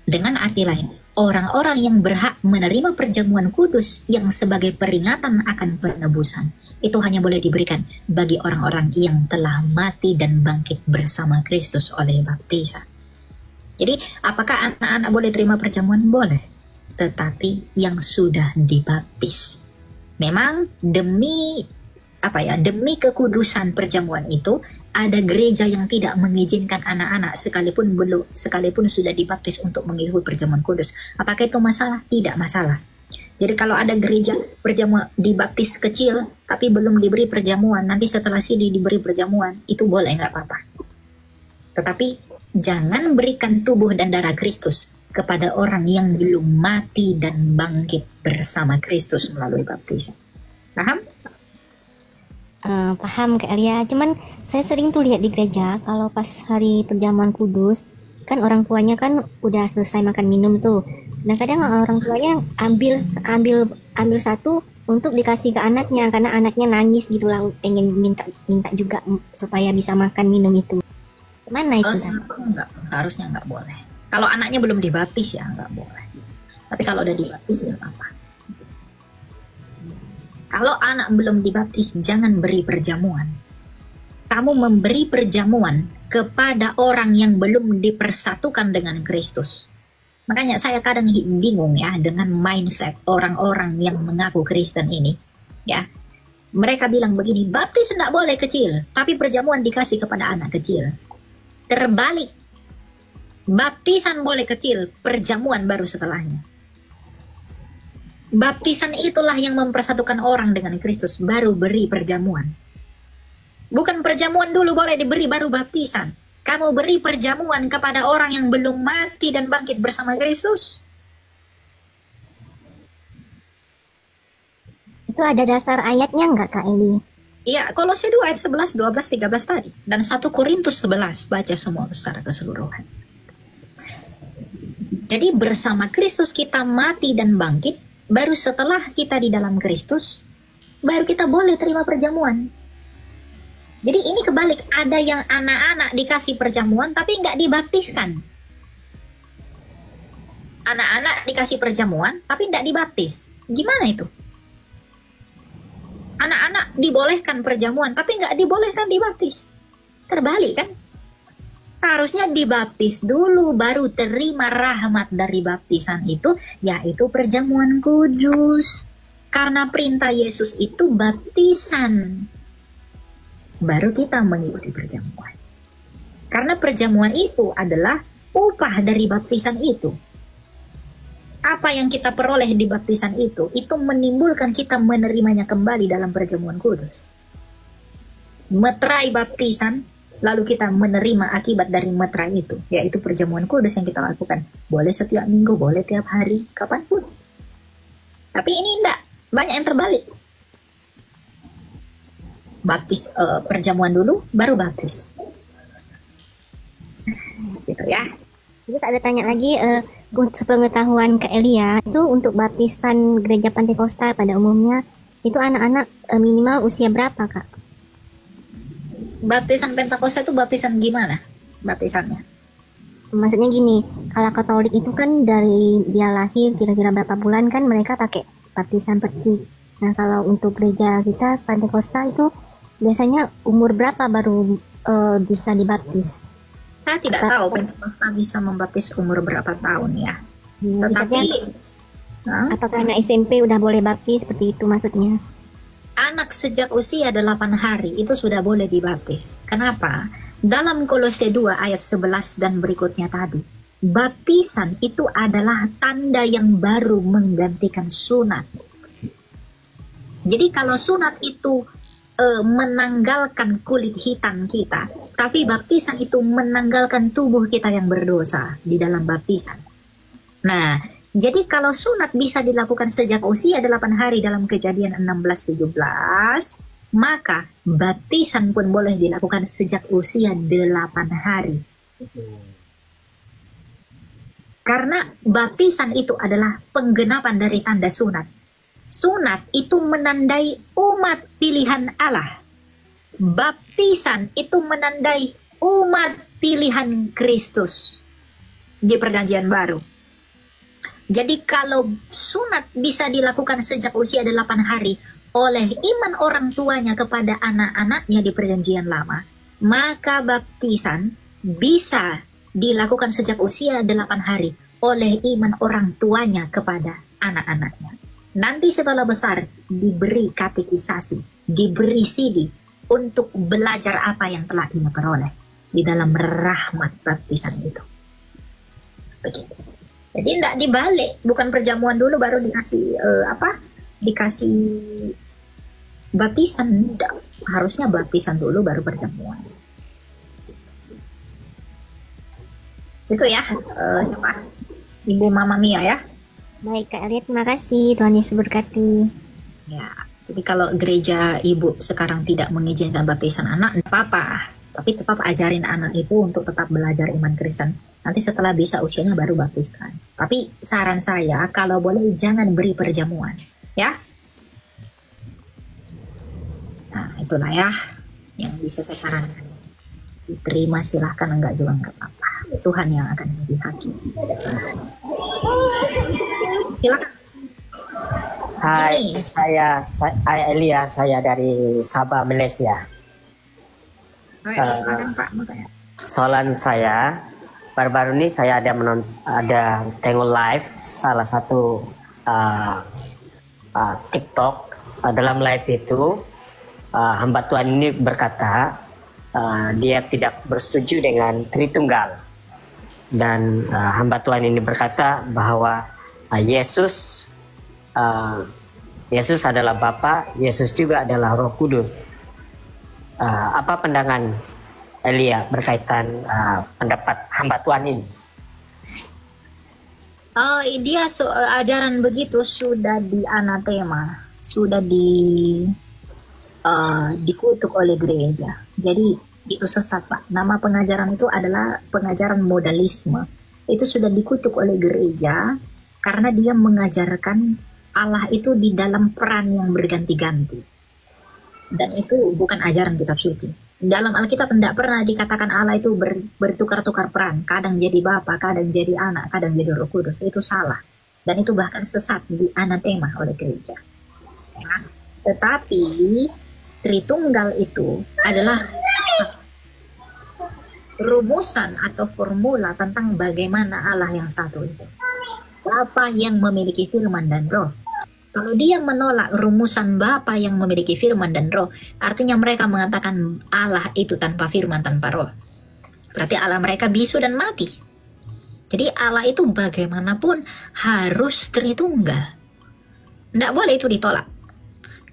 Dengan arti lain, orang-orang yang berhak menerima perjamuan kudus yang sebagai peringatan akan penebusan itu hanya boleh diberikan bagi orang-orang yang telah mati dan bangkit bersama Kristus oleh baptisan. Jadi, apakah anak-anak boleh terima perjamuan? Boleh. Tetapi yang sudah dibaptis. Memang demi kekudusan perjamuan itu ada gereja yang tidak mengizinkan anak-anak sekalipun sudah dibaptis untuk mengikuti perjamuan kudus. Apakah itu masalah? Tidak masalah. Jadi kalau ada gereja perjamuan dibaptis kecil tapi belum diberi perjamuan, nanti setelah sini diberi perjamuan, itu boleh, nggak apa-apa. Tetapi jangan berikan tubuh dan darah Kristus kepada orang yang belum mati dan bangkit bersama Kristus melalui baptisan. Paham? Paham Kak Elia, cuman saya sering tuh lihat di gereja kalau pas hari perjamuan kudus kan orang tuanya kan udah selesai makan minum tuh. Nah kadang orang tuanya ambil satu untuk dikasih ke anaknya karena anaknya nangis gitulah, pengen minta juga supaya bisa makan minum itu. Mana itu? Harusnya nggak boleh. Kalau anaknya belum dibaptis ya nggak boleh. Tapi kalau udah dibaptis ya apa-apa. Kalau anak belum dibaptis, jangan beri perjamuan. Kamu memberi perjamuan kepada orang yang belum dipersatukan dengan Kristus. Makanya saya kadang bingung ya dengan mindset orang-orang yang mengaku Kristen ini. Ya, mereka bilang begini, baptis tidak boleh kecil, tapi perjamuan dikasih kepada anak kecil. Terbalik, baptisan boleh kecil, perjamuan baru setelahnya. Baptisan itulah yang mempersatukan orang dengan Kristus, baru beri perjamuan. Bukan perjamuan dulu boleh diberi baru baptisan. Kamu beri perjamuan kepada orang yang belum mati dan bangkit bersama Kristus. Itu ada dasar ayatnya nggak Kak Eli? Iya, Kolose 2 ayat 11, 12, 13 tadi. Dan 1 Korintus 11, baca semua secara keseluruhan. Jadi bersama Kristus kita mati dan bangkit. Baru setelah kita di dalam Kristus, baru kita boleh terima perjamuan. Jadi ini kebalik, ada yang anak-anak dikasih perjamuan tapi nggak dibaptiskan. Anak-anak dikasih perjamuan tapi nggak dibaptis. Gimana itu? Anak-anak dibolehkan perjamuan tapi nggak dibolehkan dibaptis. Terbalik kan? Harusnya dibaptis dulu baru terima rahmat dari baptisan itu, yaitu perjamuan kudus. Karena perintah Yesus itu baptisan. Baru kita mengikuti perjamuan. Karena perjamuan itu adalah upah dari baptisan itu. Apa yang kita peroleh di baptisan itu menimbulkan kita menerimanya kembali dalam perjamuan kudus. Meterai baptisan, lalu kita menerima akibat dari meterai itu, yaitu perjamuan kudus yang kita lakukan. Boleh setiap minggu, boleh tiap hari, kapanpun. Tapi ini enggak, banyak yang terbalik. Baptis perjamuan dulu, baru baptis. Gitu ya. Terus ada tanya lagi, untuk pengetahuan Kak Elia, itu untuk baptisan gereja Pantekosta pada umumnya, itu anak-anak minimal usia berapa Kak? Baptisan Pentakosta itu baptisan gimana? Baptisannya? Maksudnya gini, kalau Katolik itu kan dari dia lahir kira-kira berapa bulan kan mereka pakai baptisan peci. Nah kalau untuk gereja kita Pantekosta itu biasanya umur berapa baru bisa dibaptis? Saya tidak tahu Pentakosta bisa membaptis umur berapa tahun ya. Tetapi apakah anak SMP udah boleh baptis seperti itu maksudnya? Anak sejak usia 8 hari itu sudah boleh dibaptis. Kenapa? Dalam Kolose 2 ayat 11 dan berikutnya tadi, baptisan itu adalah tanda yang baru menggantikan sunat. Jadi kalau sunat itu menanggalkan kulit hitam kita, tapi baptisan itu menanggalkan tubuh kita yang berdosa di dalam baptisan. Nah, Jadi kalau sunat bisa dilakukan sejak usia 8 hari dalam Kejadian 16:17, maka baptisan pun boleh dilakukan sejak usia 8 hari. Karena baptisan itu adalah penggenapan dari tanda sunat. Sunat itu menandai umat pilihan Allah. Baptisan itu menandai umat pilihan Kristus di Perjanjian Baru. Jadi kalau sunat bisa dilakukan sejak usia 8 hari oleh iman orang tuanya kepada anak-anaknya di Perjanjian Lama, maka baptisan bisa dilakukan sejak usia 8 hari oleh iman orang tuanya kepada anak-anaknya. Nanti setelah besar diberi katekisasi, diberi CD untuk belajar apa yang telah ia peroleh di dalam rahmat baptisan itu. Begitu. Jadi tidak dibalik, bukan perjamuan dulu baru dikasih dikasih baptisan. Tidak. Harusnya baptisan dulu baru perjamuan. Itu ya, siapa? Ibu Mama Mia ya. Baik Kak Elia, terima kasih. Tuhan Yesus berkati. Ya, jadi kalau gereja ibu sekarang tidak mengizinkan baptisan anak, tidak apa-apa. Tapi tetap ajarin anak itu untuk tetap belajar iman Kristen. Nanti setelah bisa usianya baru baptiskan. Tapi saran saya, kalau boleh jangan beri perjamuan. Ya. Nah, itulah ya yang bisa saya sarankan. Diterima silahkan, enggak juga enggak apa-apa. Tuhan yang akan menjadi hakim. Silakan. Hai, saya Elia, saya dari Sabah, Malaysia. Silakan Pak. Soalan saya, baru-baru ini saya ada tengok live salah satu TikTok. Dalam live itu hamba Tuhan ini berkata dia tidak bersetuju dengan Tritunggal, dan hamba Tuhan ini berkata bahwa Yesus adalah Bapa, Yesus juga adalah Roh Kudus. Apa pandangan Elia berkaitan pendapat hamba Tuhan ini? Dia ajaran begitu sudah dianatema, sudah dikutuk oleh gereja. Jadi itu sesat Pak. Nama pengajaran itu adalah pengajaran modalisme. Itu sudah dikutuk oleh gereja karena dia mengajarkan Allah itu di dalam peran yang berganti-ganti. Dan itu bukan ajaran kitab suci. Dalam Alkitab tidak pernah dikatakan Allah itu bertukar-tukar peran. Kadang jadi Bapa, kadang jadi Anak, kadang jadi Roh Kudus. Itu salah. Dan itu bahkan sesat, dianatema oleh gereja. Nah, tetapi Tritunggal itu adalah rumusan atau formula tentang bagaimana Allah yang satu itu. Bapa yang memiliki firman dan roh. Kalau dia menolak rumusan Bapa yang memiliki firman dan roh, artinya mereka mengatakan Allah itu tanpa firman, tanpa roh. Berarti Allah mereka bisu dan mati. Jadi Allah itu bagaimanapun harus Tritunggal. Tidak boleh itu ditolak.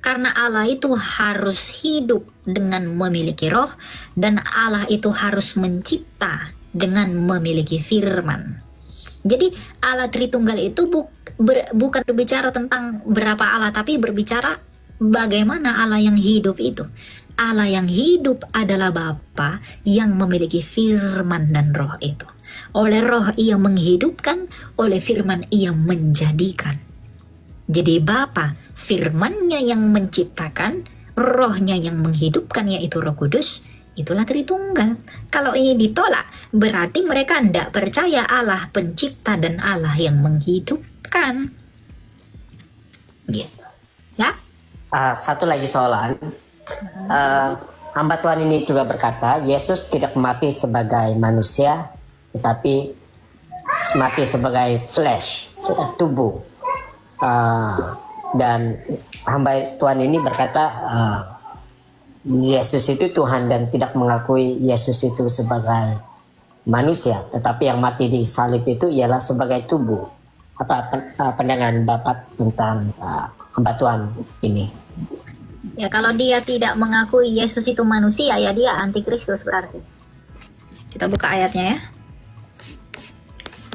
Karena Allah itu harus hidup dengan memiliki roh, dan Allah itu harus mencipta dengan memiliki firman. Jadi Allah Tritunggal itu bukan berbicara tentang berapa Allah, tapi berbicara bagaimana Allah yang hidup itu. Allah yang hidup adalah Bapa yang memiliki firman dan roh itu. Oleh roh ia menghidupkan, oleh firman ia menjadikan. Jadi Bapa, firman-Nya yang menciptakan, rohnya yang menghidupkan, yaitu Roh Kudus, itulah Tritunggal. Kalau ini ditolak, berarti mereka tidak percaya Allah pencipta dan Allah yang menghidupkan. Gitu. Ya? Satu lagi soalan. Hamba Tuhan ini juga berkata, Yesus tidak mati sebagai manusia, tetapi mati sebagai flesh, tubuh. Dan hamba Tuhan ini berkata Yesus itu Tuhan dan tidak mengakui Yesus itu sebagai manusia, tetapi yang mati di salib itu ialah sebagai tubuh. Apa pandangan Bapak tentang hamba Tuhan ini? Ya, kalau dia tidak mengakui Yesus itu manusia, ya dia antikristus berarti. Kita buka ayatnya ya.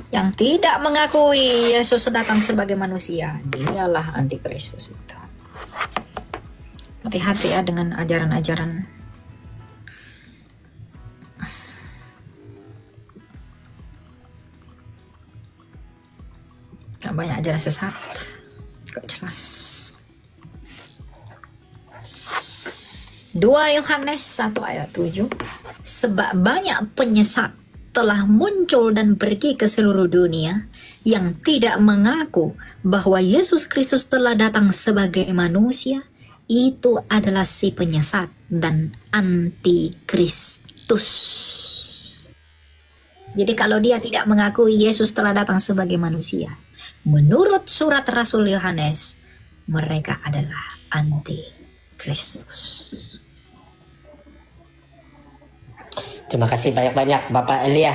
Yang tidak mengakui Yesus datang sebagai manusia, dialah antikristus itu. Hati-hati ya dengan ajaran-ajaran banyak ajaran sesat. Gak jelas. 2 Yohanes 1 ayat 7. Sebab banyak penyesat telah muncul dan pergi ke seluruh dunia yang tidak mengaku bahwa Yesus Kristus telah datang sebagai manusia. Itu adalah si penyesat dan antikristus. Jadi kalau dia tidak mengakui Yesus telah datang sebagai manusia, menurut surat Rasul Yohanes, mereka adalah antikristus. Terima kasih banyak-banyak Bapak Elia.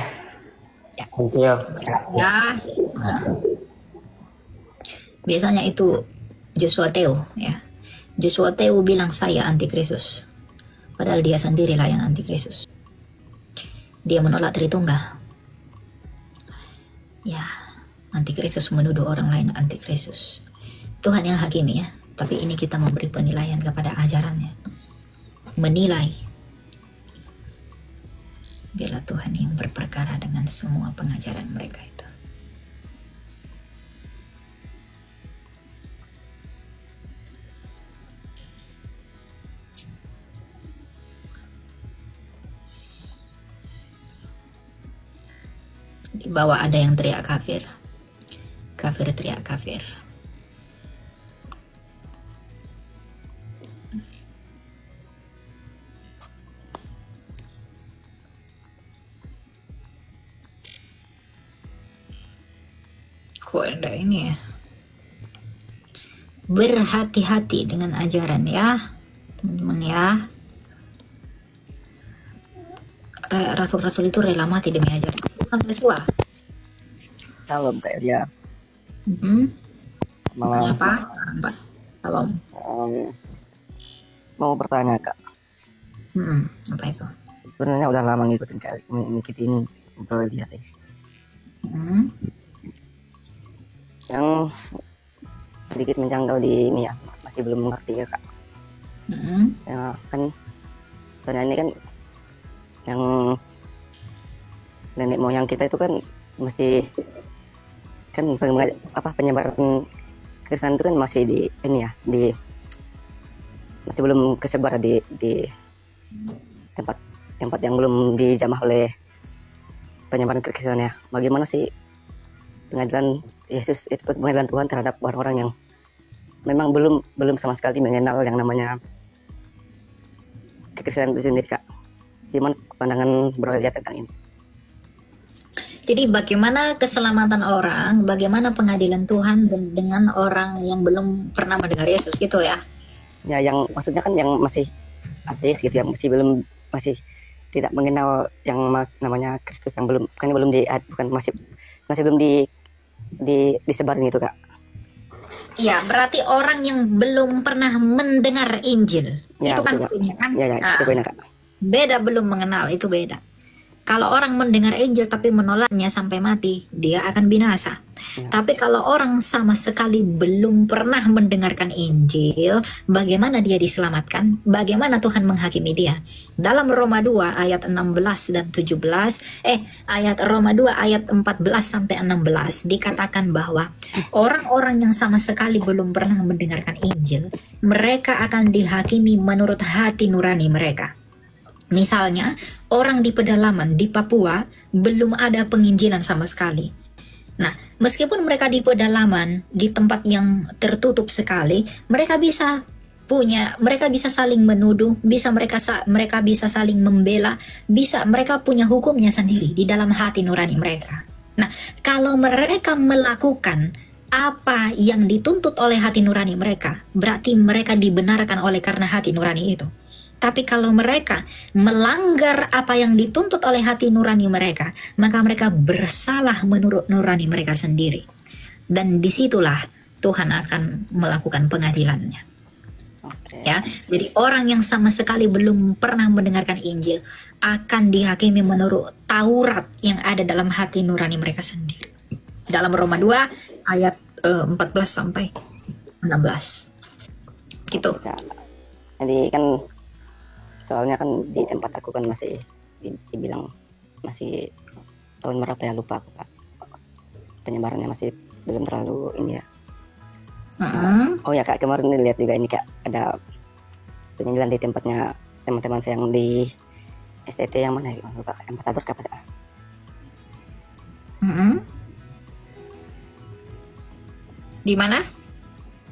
Ya. Thank you. Ya. Biasanya itu Joshua Teo, ya. Joshua Teo bilang saya antikristus, padahal dia sendirilah yang antikristus. Dia menolak Tritunggal. Ya, antikristus menuduh orang lain antikristus. Tuhan yang hakimi ya, tapi ini kita memberi penilaian kepada ajarannya. Menilai. Biarlah Tuhan yang berperkara dengan semua pengajaran mereka itu. Di bawah ada yang teriak kafir. Kafir teriak kafir. Kok ada ini ya? Berhati-hati dengan ajaran ya, teman-teman ya. Rasul-rasul itu rela mati demi ajaran. Yesua. Salam Kak Elia. Malam. Apa? Salam. Mau bertanya Kak. Apa itu? Sebenarnya udah lama ngikutin Bro Elia sih. Yang sedikit menjangkau di ini ya, masih belum mengerti ya Kak. Ya kan, soalnya ini kan yang nenek moyang kita itu kan masih kan penyebaran Kristen itu kan masih di ini ya, di masih belum kesebar di tempat yang belum dijamah oleh penyebaran Kristen ya. Bagaimana sih pengajaran Yesus itu, pengajaran Tuhan terhadap orang-orang yang memang belum sama sekali mengenal yang namanya kekristenan itu sendiri Kak? Gimana pandangan Bro Elia tentang ini? Jadi bagaimana keselamatan orang, bagaimana pengadilan Tuhan dengan orang yang belum pernah mendengar Yesus gitu ya? Ya, yang maksudnya kan yang masih ateis gitu, yang masih tidak mengenal yang namanya Kristus, yang belum masih belum disebarin gitu Kak. Iya, berarti orang yang belum pernah mendengar Injil. Ya, itu kan betul, maksudnya kan? Ya, itu benar Kak. Beda belum mengenal, itu beda. Kalau orang mendengar Injil tapi menolaknya sampai mati, dia akan binasa. Tapi kalau orang sama sekali belum pernah mendengarkan Injil, bagaimana dia diselamatkan? Bagaimana Tuhan menghakimi dia? Dalam Roma 2 ayat 16 dan 17, ayat Roma 2 ayat 14 sampai 16 dikatakan bahwa orang-orang yang sama sekali belum pernah mendengarkan Injil, mereka akan dihakimi menurut hati nurani mereka. Misalnya, orang di pedalaman di Papua belum ada penginjilan sama sekali. Nah, meskipun mereka di pedalaman, di tempat yang tertutup sekali, mereka bisa saling menuduh, mereka bisa saling membela, mereka punya hukumnya sendiri di dalam hati nurani mereka. Nah, kalau mereka melakukan apa yang dituntut oleh hati nurani mereka, berarti mereka dibenarkan oleh karena hati nurani itu. Tapi kalau mereka melanggar apa yang dituntut oleh hati nurani mereka, maka mereka bersalah menurut nurani mereka sendiri. Dan disitulah Tuhan akan melakukan pengadilannya. Ya, jadi orang yang sama sekali belum pernah mendengarkan Injil akan dihakimi menurut Taurat yang ada dalam hati nurani mereka sendiri. Dalam Roma 2 ayat 14 sampai 16. Gitu. Jadi kan soalnya kan di tempat aku kan masih dibilang masih tahun berapa ya, lupa aku Kak. Penyebarannya masih belum terlalu ini ya. Oh ya Kak, kemarin lihat juga ini Kak, ada penyanyian di tempatnya teman-teman saya yang di STT yang mana ya, lupa, ambasador apa sih? Di mana?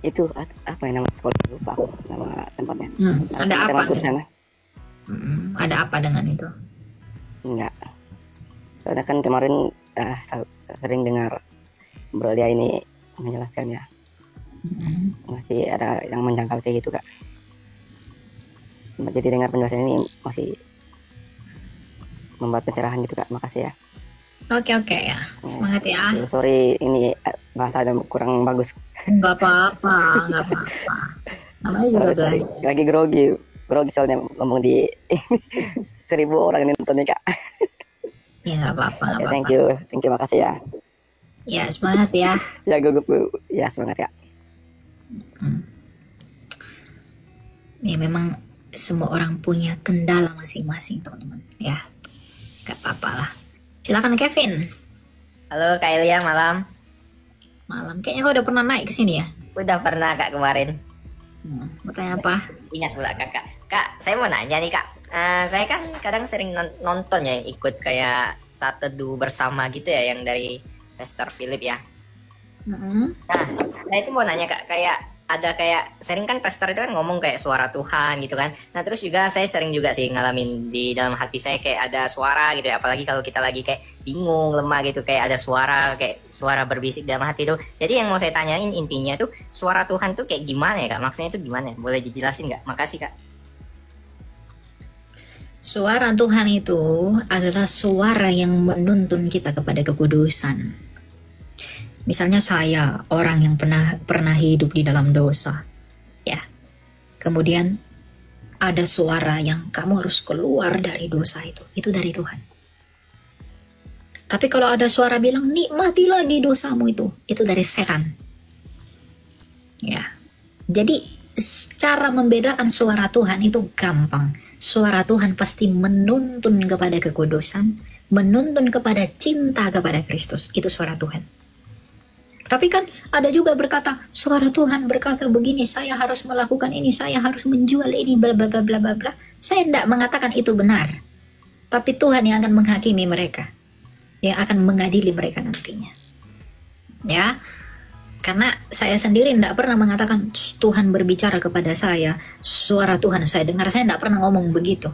Itu apa ya nama sekolah, lupa aku nama tempatnya. Ada apa? Di sana. Ada apa dengan itu? Enggak. Soalnya kan kemarin sering dengar Bro Lia ini menjelaskannya. Masih ada yang menjangkau kayak gitu Kak. Jadi dengar penjelasan ini masih membuat pencerahan gitu Kak. Makasih ya. Oke ya. Semangat ya. Sorry ini bahasa ada kurang bagus. Nggak apa-apa. Namanya juga belajar. Lagi grogi soalnya ngomong di 1000 orang ini nonton nih Kak. Ya nggak apa-apa. Thank you makasih ya. Ya semangat ya. Ya gugup ya, semangat ya. Ya memang semua orang punya kendala masing-masing teman-teman. Ya nggak apa-apa lah. Silakan Kevin. Halo Kak Elia, malam. Kayaknya kau udah pernah naik ke sini ya? Udah pernah Kak kemarin. Bertanya apa? Ingat pula Kakak. Kak, saya mau nanya nih Kak. Saya kan kadang sering nonton ya, ikut kayak saat teduh bersama gitu ya, yang dari Pastor Philip ya. Nah, saya itu mau nanya Kak, kayak ada kayak sering kan pastor itu kan ngomong kayak suara Tuhan gitu kan. Nah terus juga saya sering juga sih ngalamin di dalam hati saya kayak ada suara gitu ya. Apalagi kalau kita lagi kayak bingung, lemah gitu, kayak ada suara kayak suara berbisik dalam hati tuh. Jadi yang mau saya tanyain intinya tuh suara Tuhan tuh kayak gimana ya Kak? Maksudnya itu gimana? Boleh dijelasin nggak? Makasih Kak. Suara Tuhan itu adalah suara yang menuntun kita kepada kekudusan. Misalnya saya, orang yang pernah hidup di dalam dosa, ya. Kemudian ada suara yang kamu harus keluar dari dosa itu dari Tuhan. Tapi kalau ada suara bilang nikmati lagi dosamu itu dari setan. Ya. Jadi cara membedakan suara Tuhan itu gampang. Suara Tuhan pasti menuntun kepada kekudusan, menuntun kepada cinta kepada Kristus. Itu suara Tuhan. Tapi kan ada juga berkata, suara Tuhan berkata begini, saya harus melakukan ini, saya harus menjual ini, bla bla bla bla bla. Saya tidak mengatakan itu benar. Tapi Tuhan yang akan menghakimi mereka, yang akan mengadili mereka nantinya. Ya, karena saya sendiri tidak pernah mengatakan Tuhan berbicara kepada saya, suara Tuhan saya dengar, saya tidak pernah ngomong begitu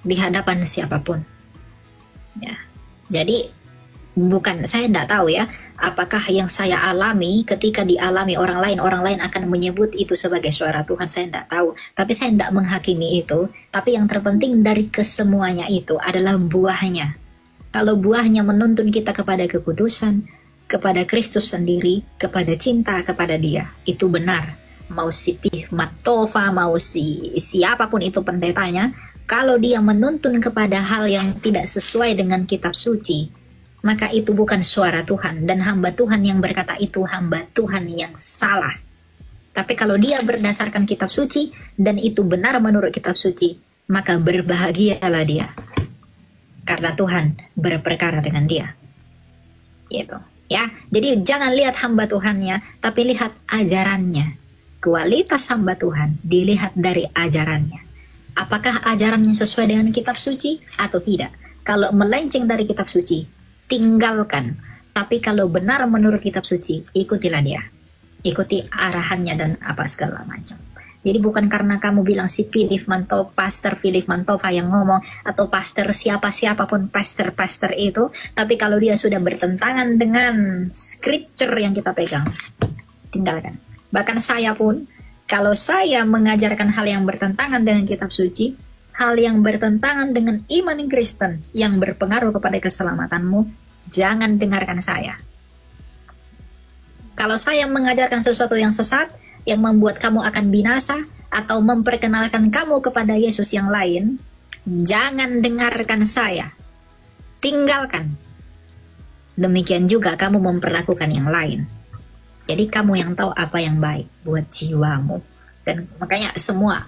di hadapan siapapun. Ya, jadi bukan, saya tidak tahu ya, apakah yang saya alami ketika dialami orang lain akan menyebut itu sebagai suara Tuhan, saya tidak tahu. Tapi saya tidak menghakimi itu. Tapi yang terpenting dari kesemuanya itu adalah buahnya. Kalau buahnya menuntun kita kepada kekudusan, kepada Kristus sendiri, kepada cinta kepada Dia, itu benar. Mau si Matova, mau siapapun itu pendetanya, kalau dia menuntun kepada hal yang tidak sesuai dengan kitab suci, maka itu bukan suara Tuhan, dan hamba Tuhan yang berkata itu hamba Tuhan yang salah. Tapi kalau dia berdasarkan kitab suci dan itu benar menurut kitab suci, maka berbahagialah dia, karena Tuhan berperkara dengan dia. Gitu. Ya, jadi jangan lihat hamba Tuhannya, tapi lihat ajarannya. Kualitas hamba Tuhan dilihat dari ajarannya. Apakah ajarannya sesuai dengan kitab suci atau tidak? Kalau melenceng dari kitab suci, tinggalkan. Tapi kalau benar menurut kitab suci, ikutilah dia. Ikuti arahannya dan apa segala macam. Jadi bukan karena kamu bilang si Pastor Philip Mantova yang ngomong, atau pastor siapapun pastor itu, tapi kalau dia sudah bertentangan dengan scripture yang kita pegang, tinggalkan. Bahkan saya pun, kalau saya mengajarkan hal yang bertentangan dengan kitab suci, hal yang bertentangan dengan iman Kristen yang berpengaruh kepada keselamatanmu, jangan dengarkan saya. Kalau saya mengajarkan sesuatu yang sesat, yang membuat kamu akan binasa, atau memperkenalkan kamu kepada Yesus yang lain, jangan dengarkan saya. Tinggalkan. demikian juga kamu memperlakukan yang lain. Jadi kamu yang tahu apa yang baik buat jiwamu. Dan makanya semua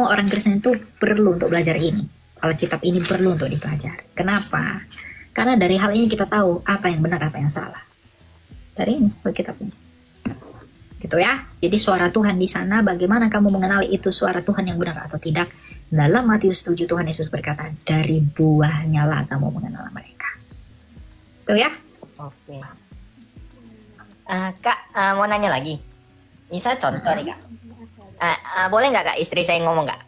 orang Kristen itu perlu untuk belajar ini. Alkitab ini perlu untuk dipelajari. Kenapa? Karena dari hal ini kita tahu apa yang benar, apa yang salah. Dari ini Alkitab ini. Gitu ya. Jadi suara Tuhan di sana, bagaimana kamu mengenali itu suara Tuhan yang benar atau tidak? Dalam Matius 7 Tuhan Yesus berkata, dari buahnya lah kamu mengenal mereka. Itu ya. Oke. Kak, mau nanya lagi. Misal contoh nih Kak. Boleh nggak Kak istri saya ngomong Kak?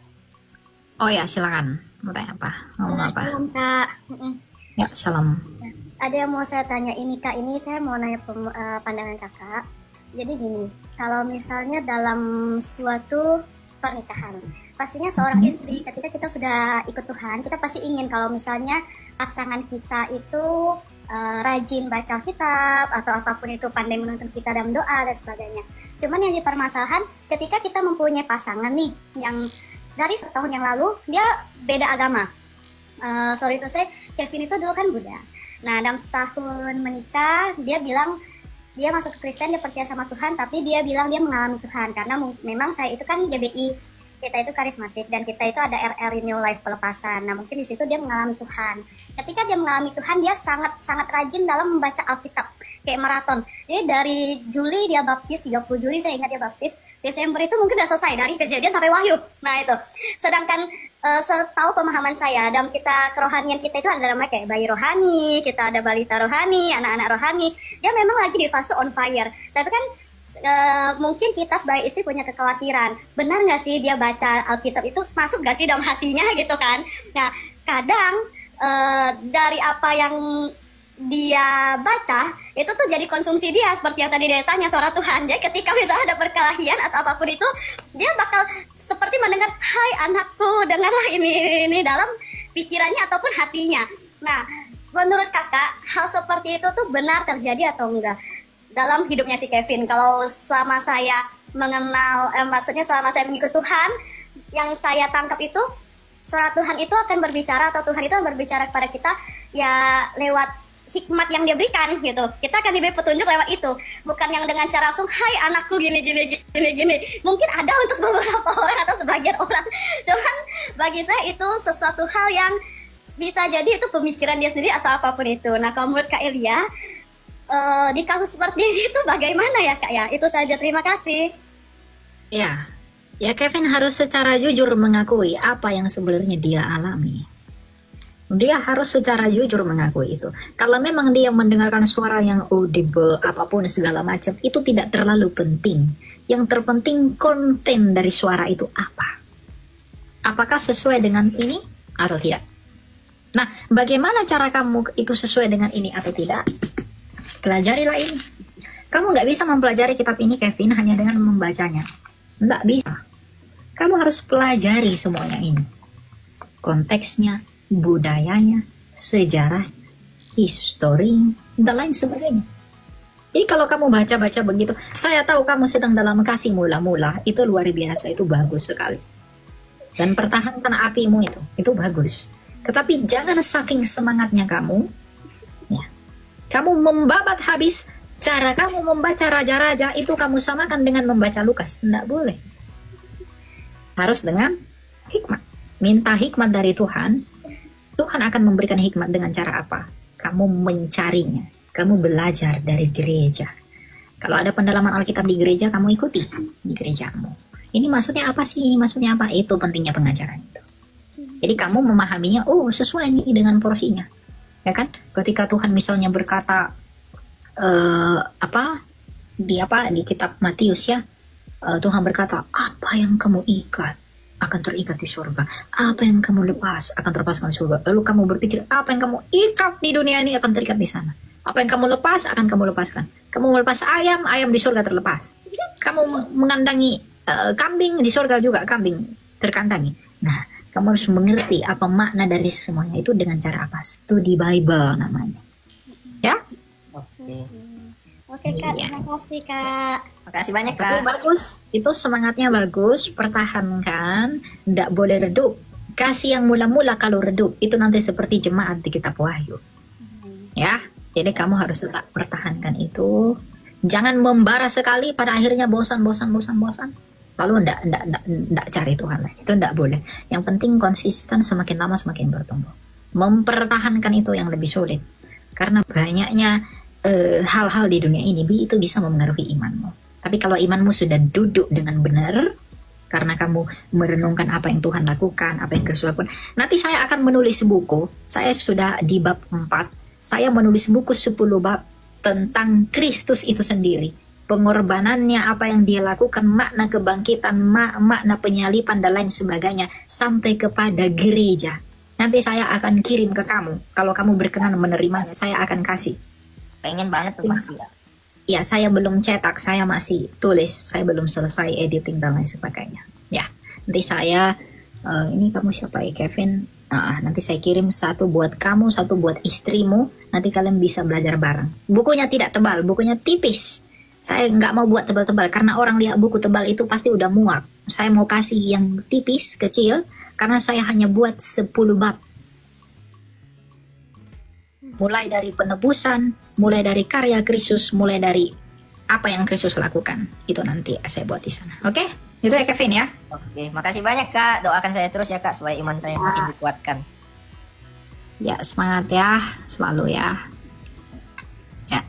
Oh ya, silakan. Mau tanya apa? Ngomong apa? Shalom Kak. Ya, shalom. Ada yang mau saya tanya ini Kak, ini saya mau nanya pandangan Kakak. Jadi gini, kalau misalnya dalam suatu pernikahan, pastinya seorang istri ketika kita sudah ikut Tuhan, kita pasti ingin kalau misalnya pasangan kita itu rajin baca Alkitab atau apapun itu, pandai menuntun kita dalam doa dan sebagainya. Cuman yang dipermasalahan ketika kita mempunyai pasangan nih yang dari setahun yang lalu dia beda agama. Sorry to say, Kevin itu dulu kan Buddha. Nah, dalam setahun menikah dia bilang dia masuk ke Kristen, dia percaya sama Tuhan, tapi dia bilang dia mengalami Tuhan karena memang saya itu kan GBI, kita itu karismatik dan kita itu ada RR New Life pelepasan. Nah, mungkin di situ dia mengalami Tuhan. Ketika dia mengalami Tuhan, dia sangat rajin dalam membaca Alkitab kayak maraton. Jadi dari Juli dia baptis, 30 Juli saya ingat dia baptis, Desember itu mungkin udah selesai dari Kejadian sampai Wahyu. Nah, itu. Sedangkan setahu pemahaman saya, dalam kita kerohanian kita itu ada namanya kayak bayi rohani, kita ada balita rohani, anak-anak rohani. Dia memang lagi di fase on fire. Tapi kan mungkin kita sebagai istri punya kekhawatiran, benar nggak sih dia baca Alkitab itu masuk nggak sih dalam hatinya gitu kan? Nah, kadang dari apa yang dia baca itu tuh jadi konsumsi dia, seperti yang tadi dia tanya suara Tuhan. Jadi ketika misalnya ada perkelahian atau apapun itu, dia bakal seperti mendengar, hai anakku, dengarlah ini dalam pikirannya ataupun hatinya. Nah, menurut kakak hal seperti itu tuh benar terjadi atau enggak dalam hidupnya si Kevin? Kalau selama saya mengenal, maksudnya selama saya mengikut Tuhan, yang saya tangkap itu suara Tuhan itu akan berbicara, atau Tuhan itu akan berbicara kepada kita ya lewat hikmat yang dia berikan gitu. Kita akan diberi petunjuk lewat itu, bukan yang dengan cara langsung, hai anakku gini. Mungkin ada untuk beberapa orang atau sebagian orang, cuman bagi saya itu sesuatu hal yang bisa jadi itu pemikiran dia sendiri atau apapun itu. Nah, kalau menurut Kak Elia, di kasus seperti ini itu bagaimana ya Kak ya? Itu saja, terima kasih. Ya Kevin harus secara jujur mengakui apa yang sebenarnya dia alami. Dia harus secara jujur mengakui itu. Kalau memang dia mendengarkan suara yang audible, apapun segala macam, itu tidak terlalu penting. Yang terpenting konten dari suara itu apa. Apakah sesuai dengan ini atau tidak? Nah, bagaimana cara kamu itu sesuai dengan ini atau tidak? Pelajarilah ini. Kamu nggak bisa mempelajari kitab ini, Kevin, hanya dengan membacanya. Nggak bisa. Kamu harus pelajari semuanya ini. Konteksnya, budayanya, sejarah, histori, dan lain sebagainya. Jadi kalau kamu baca-baca begitu, saya tahu kamu sedang dalam kasih mula-mula, itu luar biasa, itu bagus sekali. Dan pertahankan apimu itu bagus. Tetapi jangan saking semangatnya kamu, ya, kamu membabat habis. Cara kamu membaca raja-raja itu kamu samakan dengan membaca Lukas. Tidak boleh. Harus dengan hikmat. Minta hikmat dari Tuhan. Tuhan akan memberikan hikmat dengan cara apa? Kamu mencarinya. Kamu belajar dari gereja. Kalau ada pendalaman Alkitab di gereja, kamu ikuti di gerejamu. Ini maksudnya apa sih? Ini maksudnya apa? Itu pentingnya pengajaran itu. Jadi kamu memahaminya, sesuai nih dengan porsinya. Ya kan? Ketika Tuhan misalnya berkata di kitab Matius ya, Tuhan berkata, apa yang kamu ikat akan terikat di surga, apa yang kamu lepas akan terlepaskan di surga. Lalu kamu berpikir, apa yang kamu ikat di dunia ini akan terikat di sana, apa yang kamu lepas akan kamu lepaskan. Kamu melepas ayam di surga terlepas. Kamu mengandangi kambing, di surga juga kambing terkandangi. Nah, kamu harus mengerti apa makna dari semuanya itu dengan cara apa? Studi Bible namanya. Ya? Oke Kak, terima kasih Kak. Makasih banyak Kak. Bagus, itu semangatnya bagus, pertahankan, tidak boleh redup. Kasih yang mula-mula, kalau redup itu nanti seperti jemaat di kitab Wahyu. Ya, Jadi kamu harus tetap pertahankan itu. Jangan membara sekali pada akhirnya bosan. Lalu ndak cari Tuhan lagi. Itu ndak boleh. Yang penting konsisten, semakin lama semakin bertumbuh. Mempertahankan itu yang lebih sulit. Karena banyaknya hal-hal di dunia ini itu bisa memengaruhi imanmu. Tapi kalau imanmu sudah duduk dengan benar, karena kamu merenungkan apa yang Tuhan lakukan, apa yang Kristus lakukan. Nanti saya akan menulis buku. Saya sudah di bab 4. Saya menulis buku 10 bab tentang Kristus itu sendiri. Pengorbanannya, apa yang dia lakukan, makna kebangkitan, makna penyalipan, dan lain sebagainya. Sampai kepada gereja. Nanti saya akan kirim ke kamu. Kalau kamu berkenan menerimanya, saya akan kasih. Pengen banget tuh pasti. Ya, saya belum cetak, saya masih tulis. Saya belum selesai editing dan lain sebagainya. Ya, nanti saya... ini kamu siapa ya, Kevin? Nanti saya kirim satu buat kamu, satu buat istrimu. Nanti kalian bisa belajar bareng. Bukunya tidak tebal, bukunya tipis. Saya nggak mau buat tebal-tebal karena orang lihat buku tebal itu pasti udah muak. Saya mau kasih yang tipis, kecil, karena saya hanya buat 10 bab. Mulai dari penebusan, mulai dari karya Kristus, mulai dari apa yang Kristus lakukan. Itu nanti saya buat di sana. Oke? Itu ya Kevin ya. Oke, makasih banyak Kak. Doakan saya terus ya Kak supaya iman saya makin dikuatkan. Ya, semangat ya, selalu ya. Ya.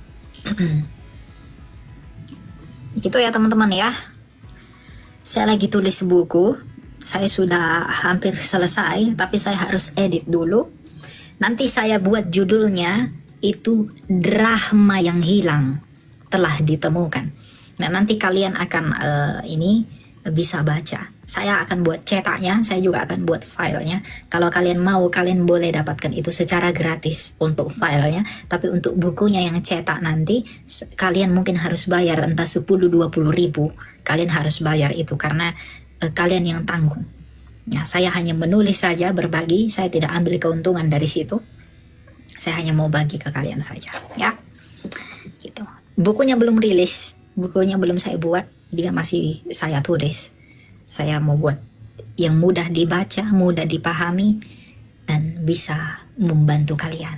Gitu ya teman-teman ya. Saya lagi tulis buku. Saya sudah hampir selesai, tapi saya harus edit dulu. Nanti saya buat judulnya itu Drachma yang hilang telah ditemukan. Nah, nanti kalian akan bisa baca. Saya akan buat cetaknya, saya juga akan buat filenya. Kalau kalian mau, kalian boleh dapatkan itu secara gratis untuk filenya. Tapi untuk bukunya yang cetak nanti, kalian mungkin harus bayar entah 10-20 ribu. Kalian harus bayar itu karena kalian yang tanggung. Ya, saya hanya menulis saja, berbagi. Saya tidak ambil keuntungan dari situ. Saya hanya mau bagi ke kalian saja. Ya, gitu. Bukunya belum rilis, bukunya belum saya buat. Dia masih saya tulis. Saya mau buat yang mudah dibaca, mudah dipahami, dan bisa membantu kalian.